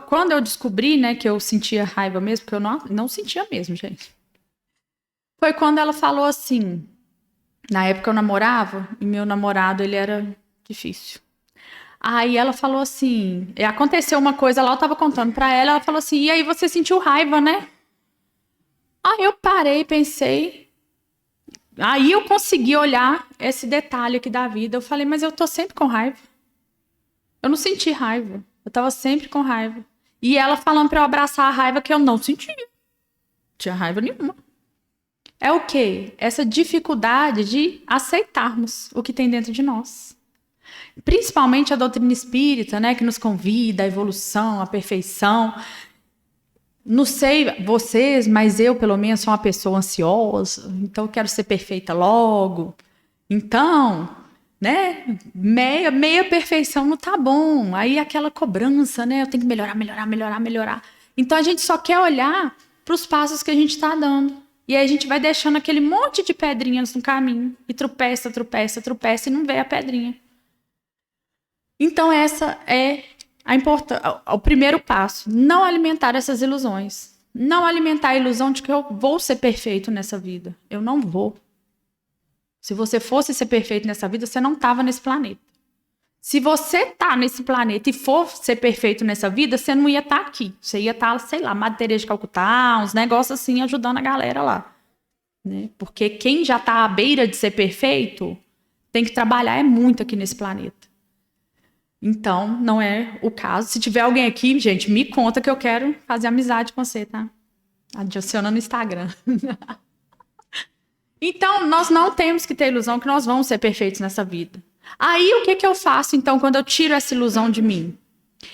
quando eu descobri, né, que eu sentia raiva mesmo, porque eu não sentia mesmo, gente. Foi quando ela falou assim, Na época eu namorava e meu namorado, ele era difícil. Aí ela falou assim, aconteceu uma coisa lá, eu tava contando pra ela, ela falou assim, e aí você sentiu raiva, né? Aí eu parei, pensei, aí eu consegui olhar esse detalhe aqui da vida. Eu falei, mas eu tô sempre com raiva. Eu não senti raiva, eu tava sempre com raiva. E ela falando pra eu abraçar a raiva que eu não sentia. Não tinha raiva nenhuma. É o quê? Essa dificuldade de aceitarmos o que tem dentro de nós. Principalmente a doutrina espírita, né, que nos convida à evolução, à perfeição. Não sei vocês, mas eu, pelo menos, sou uma pessoa ansiosa, então eu quero ser perfeita logo. Então, né, meia perfeição não tá bom. Aí aquela cobrança, né, eu tenho que melhorar, melhorar, melhorar, melhorar. Então a gente só quer olhar para os passos que a gente está dando. E aí a gente vai deixando aquele monte de pedrinhas no caminho e tropeça, tropeça, tropeça e não vê a pedrinha. Então essa é o primeiro passo, não alimentar essas ilusões. Não alimentar a ilusão de que eu vou ser perfeito nessa vida. Eu não vou. Se você fosse ser perfeito nessa vida, você não estava nesse planeta. Se você tá nesse planeta e for ser perfeito nessa vida, você não ia estar aqui. Você ia estar, sei lá, Madre Teresa de Calcutá, uns negócios assim, ajudando a galera lá. Né? Porque quem já está à beira de ser perfeito, tem que trabalhar muito aqui nesse planeta. Então, não é o caso. Se tiver alguém aqui, gente, me conta que eu quero fazer amizade com você, tá? Adiciona no Instagram. Então, nós não temos que ter ilusão que nós vamos ser perfeitos nessa vida. Aí, o que eu faço, então, quando eu tiro essa ilusão de mim?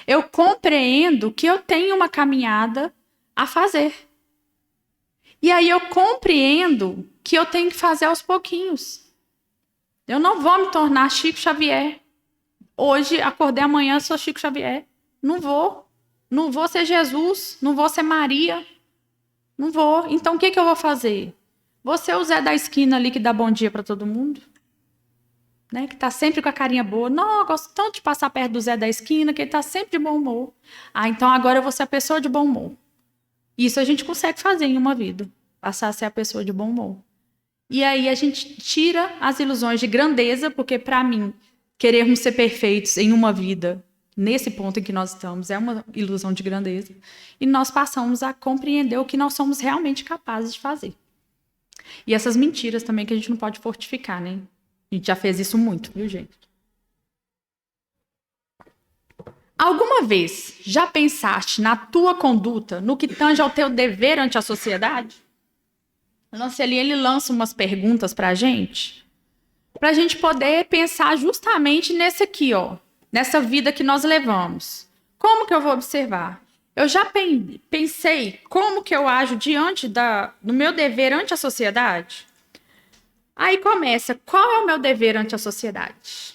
Eu compreendo que eu tenho uma caminhada a fazer. E aí, eu compreendo que eu tenho que fazer aos pouquinhos. Eu não vou me tornar Chico Xavier. Hoje, acordei amanhã, sou Chico Xavier. Não vou. Não vou ser Jesus. Não vou ser Maria. Não vou. Então, o que eu vou fazer? Vou ser o Zé da esquina ali que dá bom dia para todo mundo. Né? Que tá sempre com a carinha boa. Não, eu gosto tanto de passar perto do Zé da esquina, que ele tá sempre de bom humor. Ah, então agora eu vou ser a pessoa de bom humor. Isso a gente consegue fazer em uma vida. Passar a ser a pessoa de bom humor. E aí a gente tira as ilusões de grandeza, porque para mim, querermos ser perfeitos em uma vida, nesse ponto em que nós estamos, é uma ilusão de grandeza. E nós passamos a compreender o que nós somos realmente capazes de fazer. E essas mentiras também que a gente não pode fortificar, né? A gente já fez isso muito, viu, gente? Alguma vez já pensaste na tua conduta, no que tange ao teu dever ante a sociedade? Ele lança umas perguntas para a gente poder pensar justamente nesse aqui, ó, nessa vida que nós levamos. Como que eu vou observar? Eu já pensei como que eu ajo diante do meu dever ante a sociedade? Aí começa, qual é o meu dever ante a sociedade?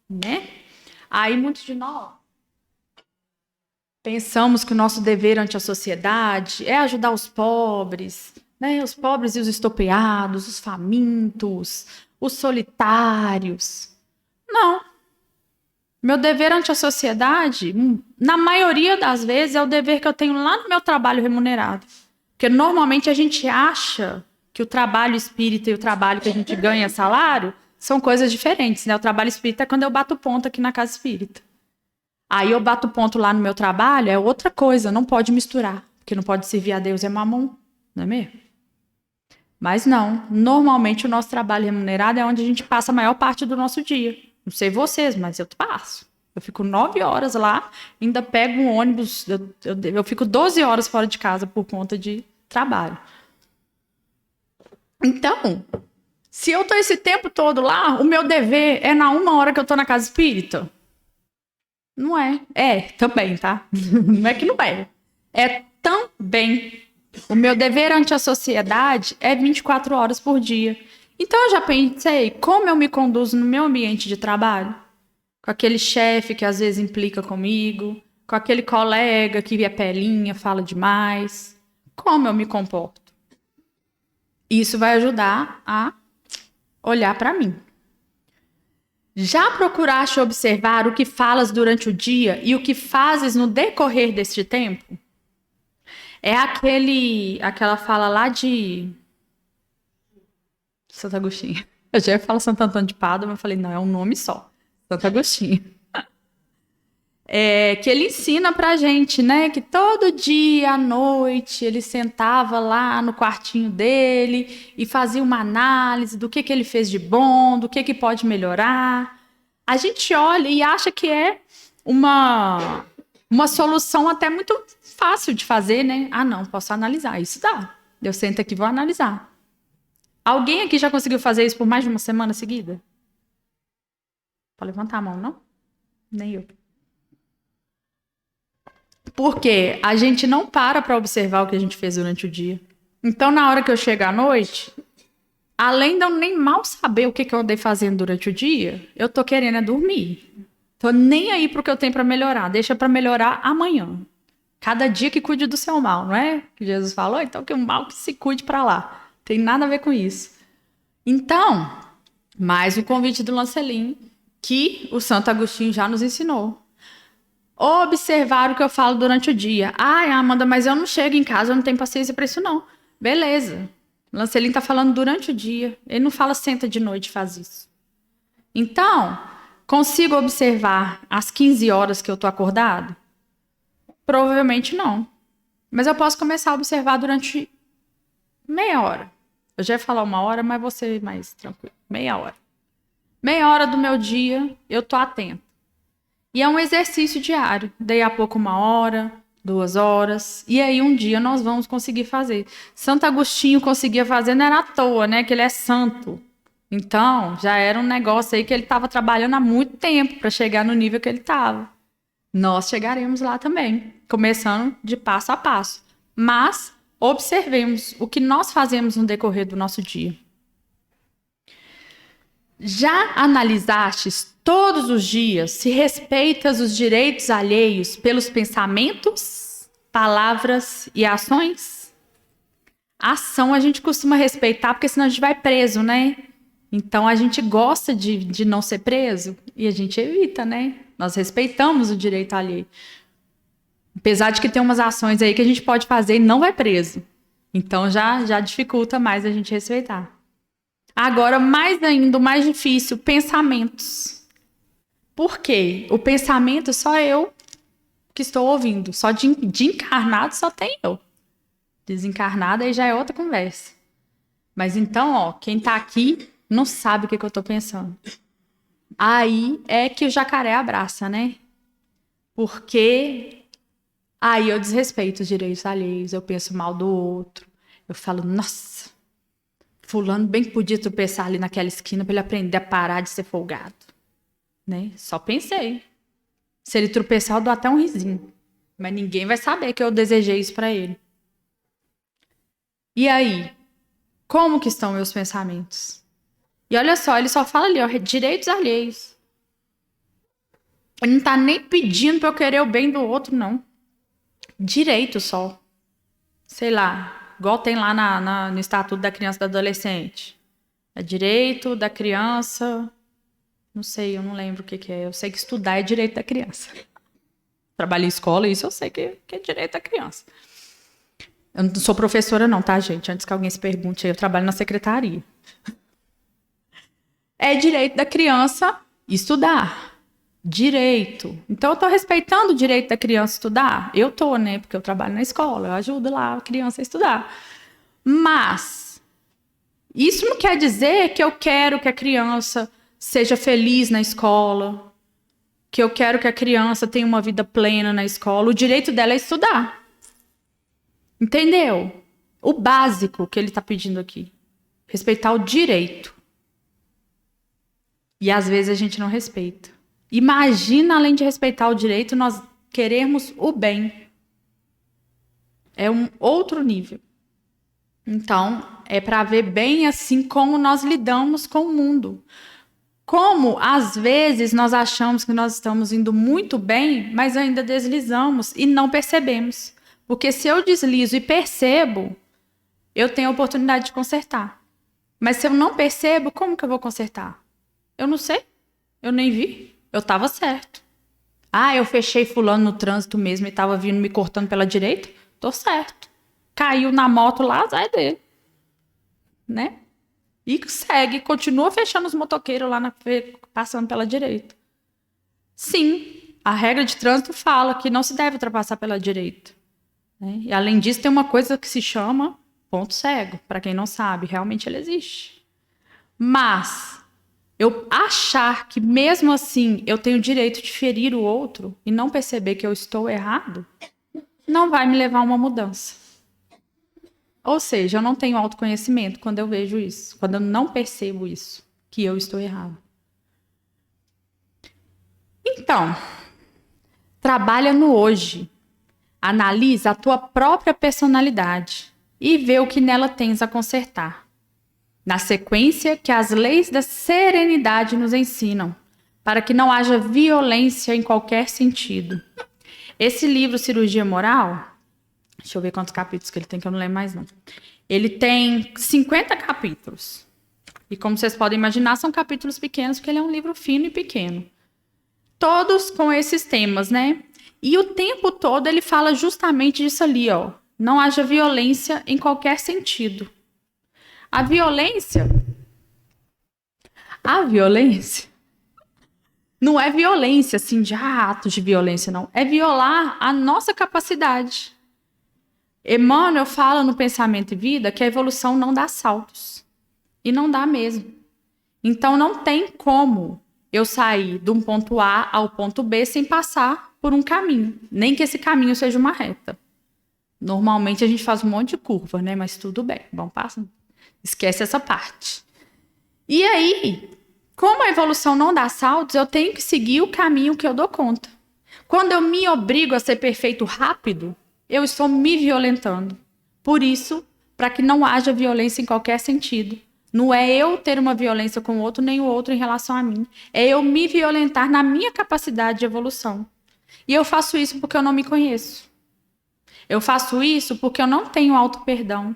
Né? Aí muitos de nós pensamos que o nosso dever ante a sociedade é ajudar os pobres, né? Os pobres e os estopeados, os famintos, os solitários. Não. Meu dever ante a sociedade, na maioria das vezes, é o dever que eu tenho lá no meu trabalho remunerado. Porque normalmente a gente acha que o trabalho espírita e o trabalho que a gente ganha salário são coisas diferentes, né? O trabalho espírita é quando eu bato ponto aqui na casa espírita. Aí eu bato ponto lá no meu trabalho, é outra coisa, não pode misturar. Porque não pode servir a Deus é mamon, não é mesmo? Mas não, normalmente o nosso trabalho remunerado é onde a gente passa a maior parte do nosso dia. Não sei vocês, mas eu passo. Eu fico 9 horas lá, ainda pego um ônibus, eu fico 12 horas fora de casa por conta de trabalho. Então, se eu estou esse tempo todo lá, o meu dever é na 1 hora que eu estou na casa espírita? Não é. É, também, tá? Não é que não é. É também. O meu dever ante a sociedade é 24 horas por dia. Então, eu já pensei como eu me conduzo no meu ambiente de trabalho? Com aquele chefe que às vezes implica comigo, com aquele colega que é pelinha, fala demais. Como eu me comporto? Isso vai ajudar a olhar para mim. Já procuraste observar o que falas durante o dia e o que fazes no decorrer deste tempo? É aquela fala lá de Santo Agostinho. Eu já ia falar Santo Antônio de Pádua, mas eu falei, não, é um nome só. Santo Agostinho. Que ele ensina pra gente, né? Que todo dia à noite ele sentava lá no quartinho dele e fazia uma análise do que ele fez de bom, do que pode melhorar. A gente olha e acha que é uma solução até muito fácil de fazer, né? Ah, não, posso analisar. Isso dá. Eu sento aqui e vou analisar. Alguém aqui já conseguiu fazer isso por mais de uma semana seguida? Pode levantar a mão, não? Nem eu. Porque a gente não para observar o que a gente fez durante o dia. Então, na hora que eu chego à noite, além de eu nem mal saber o que eu andei fazendo durante o dia, eu tô querendo dormir. Tô nem aí pro que eu tenho para melhorar. Deixa para melhorar amanhã. Cada dia que cuide do seu mal, não é? Que Jesus falou, então que o mal que se cuide para lá. Tem nada a ver com isso. Então, mais um convite do Lancelin, que o Santo Agostinho já nos ensinou. Observar o que eu falo durante o dia. Ai, Amanda, mas eu não chego em casa, eu não tenho paciência para isso, não. Beleza. Lancelin tá falando durante o dia. Ele não fala senta de noite e faz isso. Então, consigo observar às 15 horas que eu tô acordado? Provavelmente não. Mas eu posso começar a observar durante meia hora. Eu já ia falar uma hora, mas vou ser mais tranquilo. Meia hora. Meia hora do meu dia, eu tô atento. E é um exercício diário. Daí a pouco 1 hora, 2 horas. E aí um dia nós vamos conseguir fazer. Santo Agostinho conseguia fazer, não era à toa, né? Que ele é santo. Então, já era um negócio aí que ele estava trabalhando há muito tempo para chegar no nível que ele estava. Nós chegaremos lá também, começando de passo a passo. Mas observemos o que nós fazemos no decorrer do nosso dia. Já analisastes todos os dias se respeitas os direitos alheios pelos pensamentos, palavras e ações? A ação a gente costuma respeitar porque senão a gente vai preso, né? Então a gente gosta de não ser preso e a gente evita, né? Nós respeitamos o direito alheio. Apesar de que tem umas ações aí que a gente pode fazer e não vai preso. Então já dificulta mais a gente respeitar. Agora, mais ainda, o mais difícil, pensamentos. Por quê? O pensamento só eu que estou ouvindo. Só de encarnado só tem eu. Desencarnado aí já é outra conversa. Mas então, ó, quem tá aqui não sabe o que eu tô pensando. Aí é que o jacaré abraça, né? Porque aí eu desrespeito os direitos alheios, eu penso mal do outro. Eu falo, nossa, fulano bem que podia tropeçar ali naquela esquina para ele aprender a parar de ser folgado. Né? Só pensei. Se ele tropeçar, eu dou até um risinho. Mas ninguém vai saber que eu desejei isso para ele. E aí? Como que estão meus pensamentos? E olha só, ele só fala ali, ó, direitos alheios. Ele não tá nem pedindo para eu querer o bem do outro, não. Direito só. Sei lá, igual tem lá no Estatuto da Criança e do Adolescente. É direito da criança... Não sei, eu não lembro o que é. Eu sei que estudar é direito da criança. Trabalho em escola, isso eu sei que é direito da criança. Eu não sou professora não, tá, gente? Antes que alguém se pergunte, eu trabalho na secretaria. É direito da criança estudar. Direito. Então, eu tô respeitando o direito da criança estudar? Eu tô, né? Porque eu trabalho na escola, eu ajudo lá a criança a estudar. Mas, isso não quer dizer que eu quero que a criança seja feliz na escola, que eu quero que a criança tenha uma vida plena na escola. O direito dela é estudar. Entendeu? O básico que ele está pedindo aqui. Respeitar o direito. E às vezes a gente não respeita. Imagina, além de respeitar o direito, nós queremos o bem. É um outro nível. Então, é para ver bem assim como nós lidamos com o mundo. Como, às vezes, nós achamos que nós estamos indo muito bem, mas ainda deslizamos e não percebemos. Porque se eu deslizo e percebo, eu tenho a oportunidade de consertar. Mas se eu não percebo, como que eu vou consertar? Eu não sei. Eu nem vi. Eu estava certo. Ah, eu fechei fulano no trânsito mesmo e estava vindo me cortando pela direita? Tô certo. Caiu na moto lá, azar dele. Né? E segue, continua fechando os motoqueiros lá, passando pela direita. Sim, a regra de trânsito fala que não se deve ultrapassar pela direita. Né? E além disso, tem uma coisa que se chama ponto cego. Para quem não sabe, realmente ele existe. Mas eu achar que mesmo assim eu tenho o direito de ferir o outro e não perceber que eu estou errado, não vai me levar a uma mudança. Ou seja, eu não tenho autoconhecimento quando eu vejo isso, quando eu não percebo isso, que eu estou errado. Então, trabalha no hoje. Analisa a tua própria personalidade e vê o que nela tens a consertar. Na sequência que as leis da serenidade nos ensinam, para que não haja violência em qualquer sentido. Esse livro, Cirurgia Moral, deixa eu ver quantos capítulos que ele tem, que eu não lembro mais não. Ele tem 50 capítulos. E como vocês podem imaginar, são capítulos pequenos, porque ele é um livro fino e pequeno. Todos com esses temas, né? E o tempo todo ele fala justamente disso ali, ó. Não haja violência em qualquer sentido. A violência não é violência, assim, de atos de violência, não. É violar a nossa capacidade. Emmanuel fala no Pensamento e Vida que a evolução não dá saltos. E não dá mesmo. Então, não tem como eu sair de um ponto A ao ponto B sem passar por um caminho. Nem que esse caminho seja uma reta. Normalmente, a gente faz um monte de curva, né? Mas tudo bem, vamos passando. Esquece essa parte. E aí, como a evolução não dá saltos, eu tenho que seguir o caminho que eu dou conta. Quando eu me obrigo a ser perfeito rápido, eu estou me violentando. Por isso, para que não haja violência em qualquer sentido. Não é eu ter uma violência com o outro, nem o outro em relação a mim. É eu me violentar na minha capacidade de evolução. E eu faço isso porque eu não me conheço. Eu faço isso porque eu não tenho auto-perdão.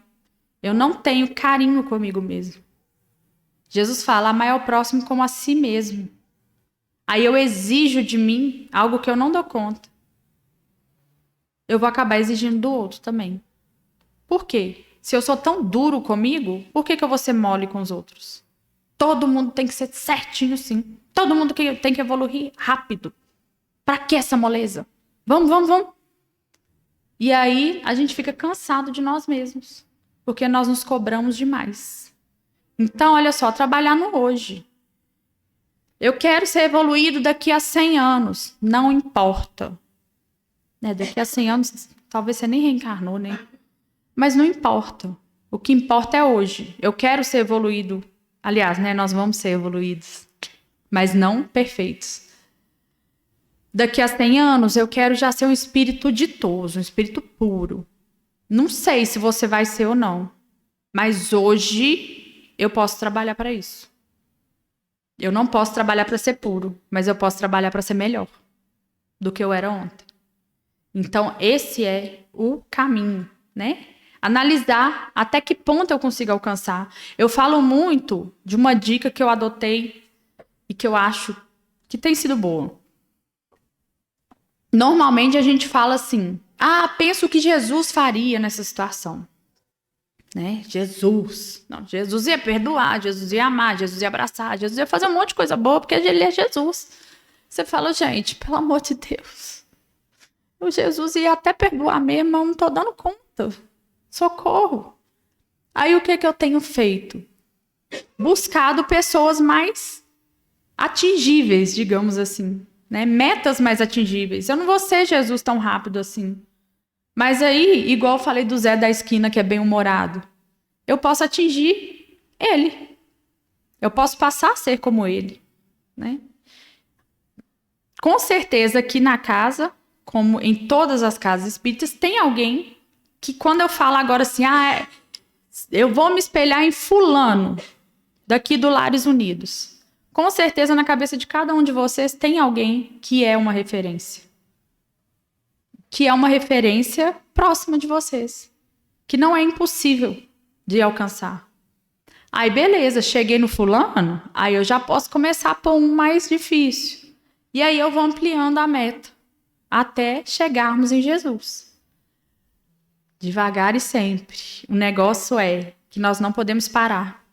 Eu não tenho carinho comigo mesmo. Jesus fala, amai ao próximo como a si mesmo. Aí eu exijo de mim algo que eu não dou conta. Eu vou acabar exigindo do outro também. Por quê? Se eu sou tão duro comigo, por que eu vou ser mole com os outros? Todo mundo tem que ser certinho, sim. Todo mundo tem que evoluir rápido. Pra que essa moleza? Vamos. E aí a gente fica cansado de nós mesmos. Porque nós nos cobramos demais. Então, olha só, trabalhar no hoje. Eu quero ser evoluído daqui a 100 anos. Não importa. Daqui a 100 anos, talvez você nem reencarnou, né? Mas não importa. O que importa é hoje. Eu quero ser evoluído. Aliás, né, nós vamos ser evoluídos. Mas não perfeitos. Daqui a 100 anos, eu quero já ser um espírito ditoso, um espírito puro. Não sei se você vai ser ou não. Mas hoje, eu posso trabalhar para isso. Eu não posso trabalhar para ser puro, mas eu posso trabalhar para ser melhor do que eu era ontem. Então, esse é o caminho, né? Analisar até que ponto eu consigo alcançar. Eu falo muito de uma dica que eu adotei e que eu acho que tem sido boa. Normalmente a gente fala assim, penso o que Jesus faria nessa situação. Né? Jesus ia perdoar, Jesus ia amar, Jesus ia abraçar, Jesus ia fazer um monte de coisa boa, porque ele é Jesus. Você fala, gente, pelo amor de Deus, o Jesus ia até perdoar mesmo, mas eu não estou dando conta. Socorro. Aí o que eu tenho feito? Buscado pessoas mais atingíveis, digamos assim, né? Metas mais atingíveis. Eu não vou ser Jesus tão rápido assim. Mas aí, igual eu falei do Zé da esquina, que é bem-humorado, eu posso atingir ele. Eu posso passar a ser como ele, né? Com certeza que na casa, como em todas as casas espíritas, tem alguém que quando eu falo agora assim, eu vou me espelhar em fulano, daqui do Lares Unidos. Com certeza na cabeça de cada um de vocês tem alguém que é uma referência. Que é uma referência próxima de vocês. Que não é impossível de alcançar. Aí beleza, cheguei no fulano, aí eu já posso começar por um mais difícil. E aí eu vou ampliando a meta. Até chegarmos em Jesus. Devagar e sempre. O negócio é que nós não podemos parar.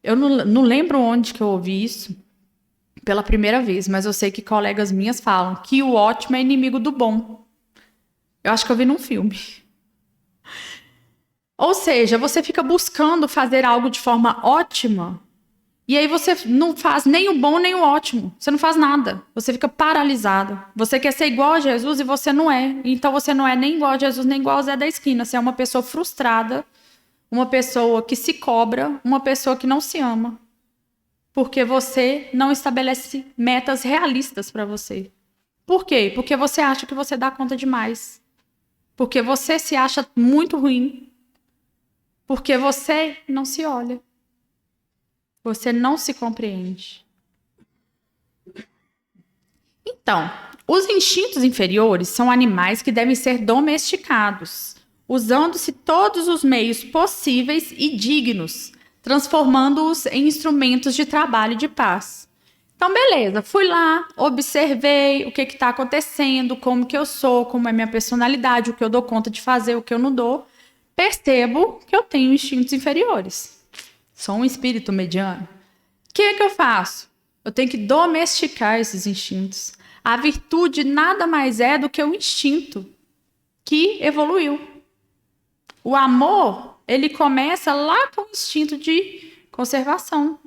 Eu não lembro onde que eu ouvi isso pela primeira vez, mas eu sei que colegas minhas falam que o ótimo é inimigo do bom. Eu acho que eu vi num filme. Ou seja, você fica buscando fazer algo de forma ótima e aí você não faz nem o bom nem o ótimo. Você não faz nada. Você fica paralisado. Você quer ser igual a Jesus e você não é. Então você não é nem igual a Jesus nem igual ao Zé da Esquina. Você é uma pessoa frustrada, uma pessoa que se cobra, uma pessoa que não se ama. Porque você não estabelece metas realistas para você. Por quê? Porque você acha que você dá conta demais. Porque você se acha muito ruim. Porque você não se olha. Você não se compreende. Então, os instintos inferiores são animais que devem ser domesticados, usando-se todos os meios possíveis e dignos, transformando-os em instrumentos de trabalho e de paz. Então, beleza, fui lá, observei o que está acontecendo, como que eu sou, como é minha personalidade, o que eu dou conta de fazer, o que eu não dou. Percebo que eu tenho instintos inferiores. Sou um espírito mediano. O que é que eu faço? Eu tenho que domesticar esses instintos. A virtude nada mais é do que o instinto que evoluiu. O amor, ele começa lá com o instinto de conservação,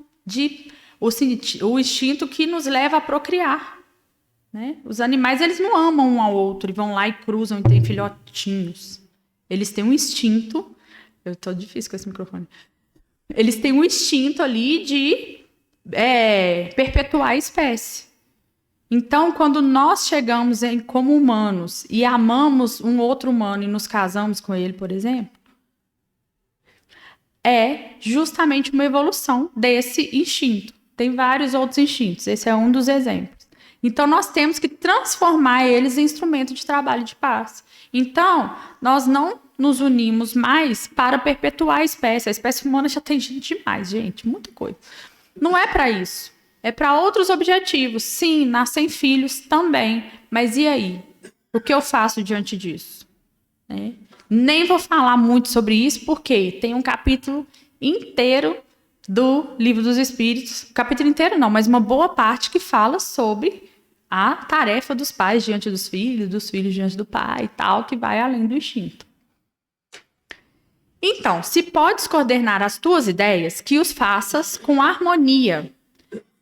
o instinto que nos leva a procriar. Né? Os animais, eles não amam um ao outro e vão lá e cruzam e têm filhotinhos. Eles têm um instinto... Eu tô difícil com esse microfone. Eles têm um instinto ali de perpetuar a espécie. Então, quando nós chegamos como humanos e amamos um outro humano e nos casamos com ele, por exemplo, é justamente uma evolução desse instinto. Tem vários outros instintos, esse é um dos exemplos. Então, nós temos que transformar eles em instrumento de trabalho de paz. Então, nós não nos unimos mais para perpetuar a espécie humana já tem gente demais, gente, muita coisa. Não é para isso. É para outros objetivos. Sim, nascem filhos também. Mas e aí? O que eu faço diante disso? Né? Nem vou falar muito sobre isso, porque tem um capítulo inteiro do Livro dos Espíritos. Capítulo inteiro não, mas uma boa parte que fala sobre a tarefa dos pais diante dos filhos diante do pai e tal, que vai além do instinto. Então, se podes coordenar as tuas ideias, que os faças com harmonia.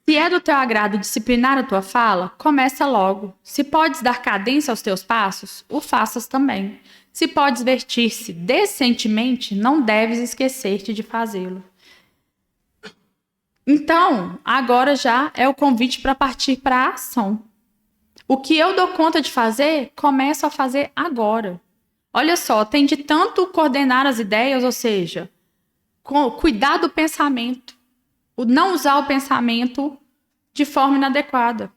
Se é do teu agrado disciplinar a tua fala, começa logo. Se podes dar cadência aos teus passos, o faças também. Se podes vestir-se decentemente, não deves esquecer-te de fazê-lo. Então, agora já é o convite para partir para a ação. O que eu dou conta de fazer, começo a fazer agora. Olha só, tem de tanto coordenar as ideias, ou seja, cuidar do pensamento, não usar o pensamento de forma inadequada.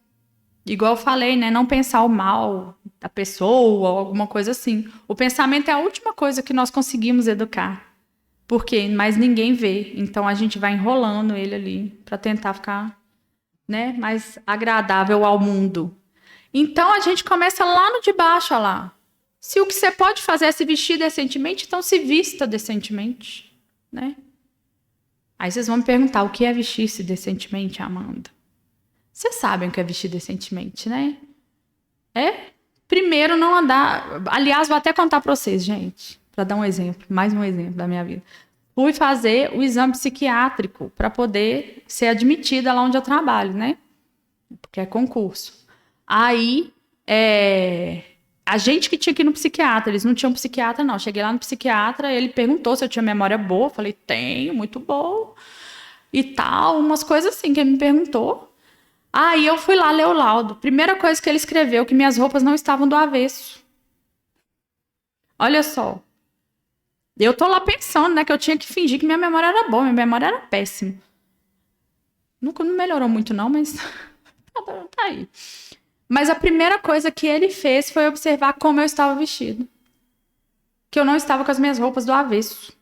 Igual eu falei, né? Não pensar o mal da pessoa ou alguma coisa assim. O pensamento é a última coisa que nós conseguimos educar. Porque mais ninguém vê. Então a gente vai enrolando ele ali para tentar ficar, né, mais agradável ao mundo. Então a gente começa lá no de baixo, olha lá. Se o que você pode fazer é se vestir decentemente, então se vista decentemente, né? Aí vocês vão me perguntar, o que é vestir-se decentemente, Amanda? Vocês sabem o que é vestir decentemente, né? Primeiro não andar... Aliás, vou até contar para vocês, gente, para dar um exemplo, mais um exemplo da minha vida. Fui fazer o exame psiquiátrico para poder ser admitida lá onde eu trabalho, né? Porque é concurso. Aí, a gente que tinha que ir no psiquiatra, eles não tinham psiquiatra, não. Cheguei lá no psiquiatra, ele perguntou se eu tinha memória boa. Eu falei, tenho, muito boa. E tal, umas coisas assim que ele me perguntou. Aí eu fui lá ler o laudo. Primeira coisa que ele escreveu, que minhas roupas não estavam do avesso. Olha só. Eu tô lá pensando, né, que eu tinha que fingir que minha memória era boa. Minha memória era péssima. Nunca não melhorou muito, não, mas tá aí. Mas a primeira coisa que ele fez foi observar como eu estava vestido. Que eu não estava com as minhas roupas do avesso.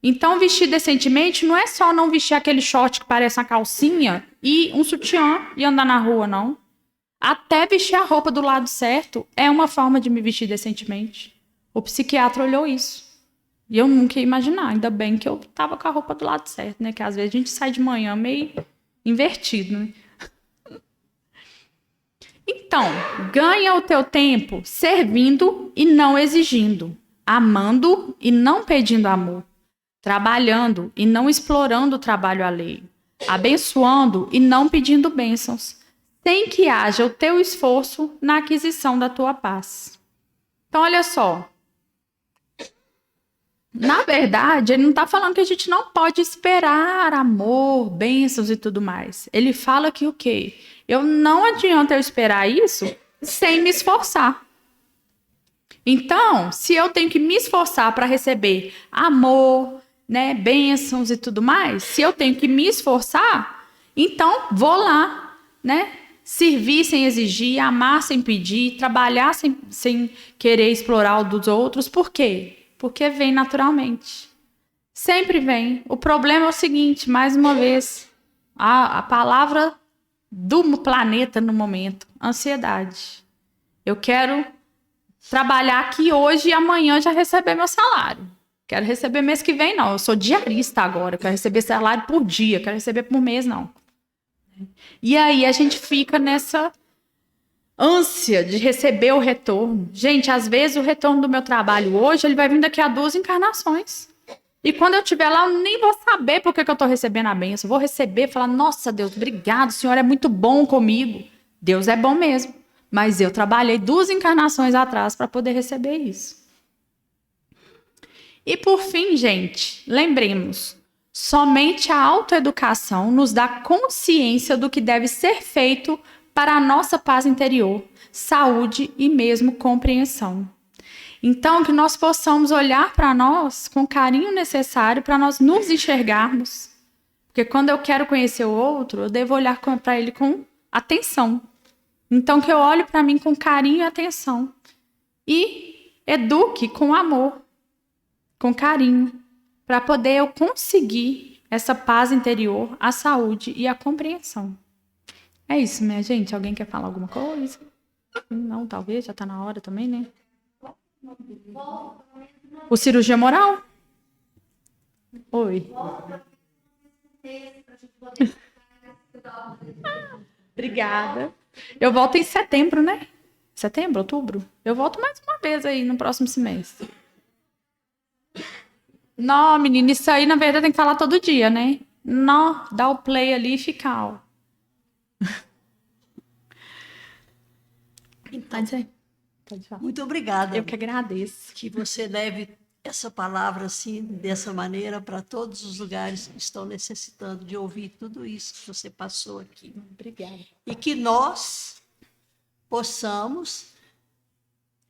Então, vestir decentemente não é só não vestir aquele short que parece uma calcinha e um sutiã e andar na rua, não. Até vestir a roupa do lado certo é uma forma de me vestir decentemente. O psiquiatra olhou isso. E eu nunca ia imaginar, ainda bem que eu tava com a roupa do lado certo, né? Que às vezes a gente sai de manhã meio invertido, né? Então, ganha o teu tempo servindo e não exigindo, amando e não pedindo amor, trabalhando e não explorando o trabalho alheio, abençoando e não pedindo bênçãos, sem que haja o teu esforço na aquisição da tua paz. Então, olha só. Na verdade, ele não está falando que a gente não pode esperar amor, bênçãos e tudo mais. Ele fala que o quê? Eu não adianta eu esperar isso sem me esforçar. Então, se eu tenho que me esforçar para receber amor, né, bênçãos e tudo mais, se eu tenho que me esforçar, então vou lá, né? Servir sem exigir, amar sem pedir, trabalhar sem querer explorar o dos outros. Por quê? Porque vem naturalmente. Sempre vem. O problema é o seguinte, mais uma vez, a palavra do planeta no momento, ansiedade. Eu quero trabalhar aqui hoje e amanhã já receber meu salário. Quero receber mês que vem, não. Eu sou diarista agora, quero receber salário por dia, quero receber por mês, não. E aí a gente fica nessa ânsia de receber o retorno. Gente, às vezes o retorno do meu trabalho hoje, ele vai vir daqui a 2 encarnações. E quando eu estiver lá, eu nem vou saber por que eu estou recebendo a bênção. Vou receber e falar, nossa, Deus, obrigado, o Senhor é muito bom comigo. Deus é bom mesmo. Mas eu trabalhei 2 encarnações atrás para poder receber isso. E por fim, gente, lembremos, somente a autoeducação nos dá consciência do que deve ser feito para a nossa paz interior, saúde e mesmo compreensão. Então, que nós possamos olhar para nós com o carinho necessário para nós nos enxergarmos. Porque quando eu quero conhecer o outro, eu devo olhar para ele com atenção. Então, que eu olhe para mim com carinho e atenção. E eduque com amor, com carinho, para poder eu conseguir essa paz interior, a saúde e a compreensão. É isso, minha gente. Alguém quer falar alguma coisa? Não, talvez, já está na hora também, né? O cirurgia moral? Oi. Obrigada. Eu volto em setembro, né? Setembro, outubro? Eu volto mais uma vez aí no próximo semestre. Não, menina, isso aí na verdade tem que falar todo dia, né? Não, dá o play ali e fica, ó. Então, Pode falar. muito obrigada. Eu que agradeço. Que você leve essa palavra assim, dessa maneira, para todos os lugares que estão necessitando de ouvir tudo isso que você passou aqui. Obrigada. E que nós possamos,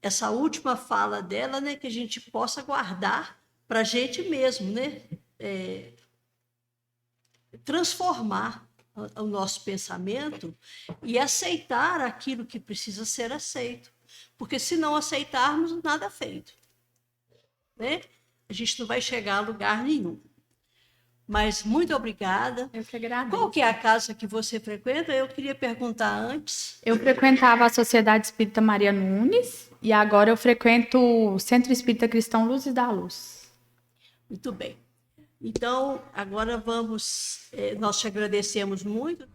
essa última fala dela, né, que a gente possa guardar para a gente mesmo, né, transformar o nosso pensamento e aceitar aquilo que precisa ser aceito. Porque se não aceitarmos, nada feito. Né? A gente não vai chegar a lugar nenhum. Mas muito obrigada. Eu que agradeço. Qual que é a casa que você frequenta? Eu queria perguntar antes. Eu frequentava a Sociedade Espírita Maria Nunes e agora eu frequento o Centro Espírita Cristão Luzes da Luz. Muito bem. Então, agora vamos... Nós te agradecemos muito.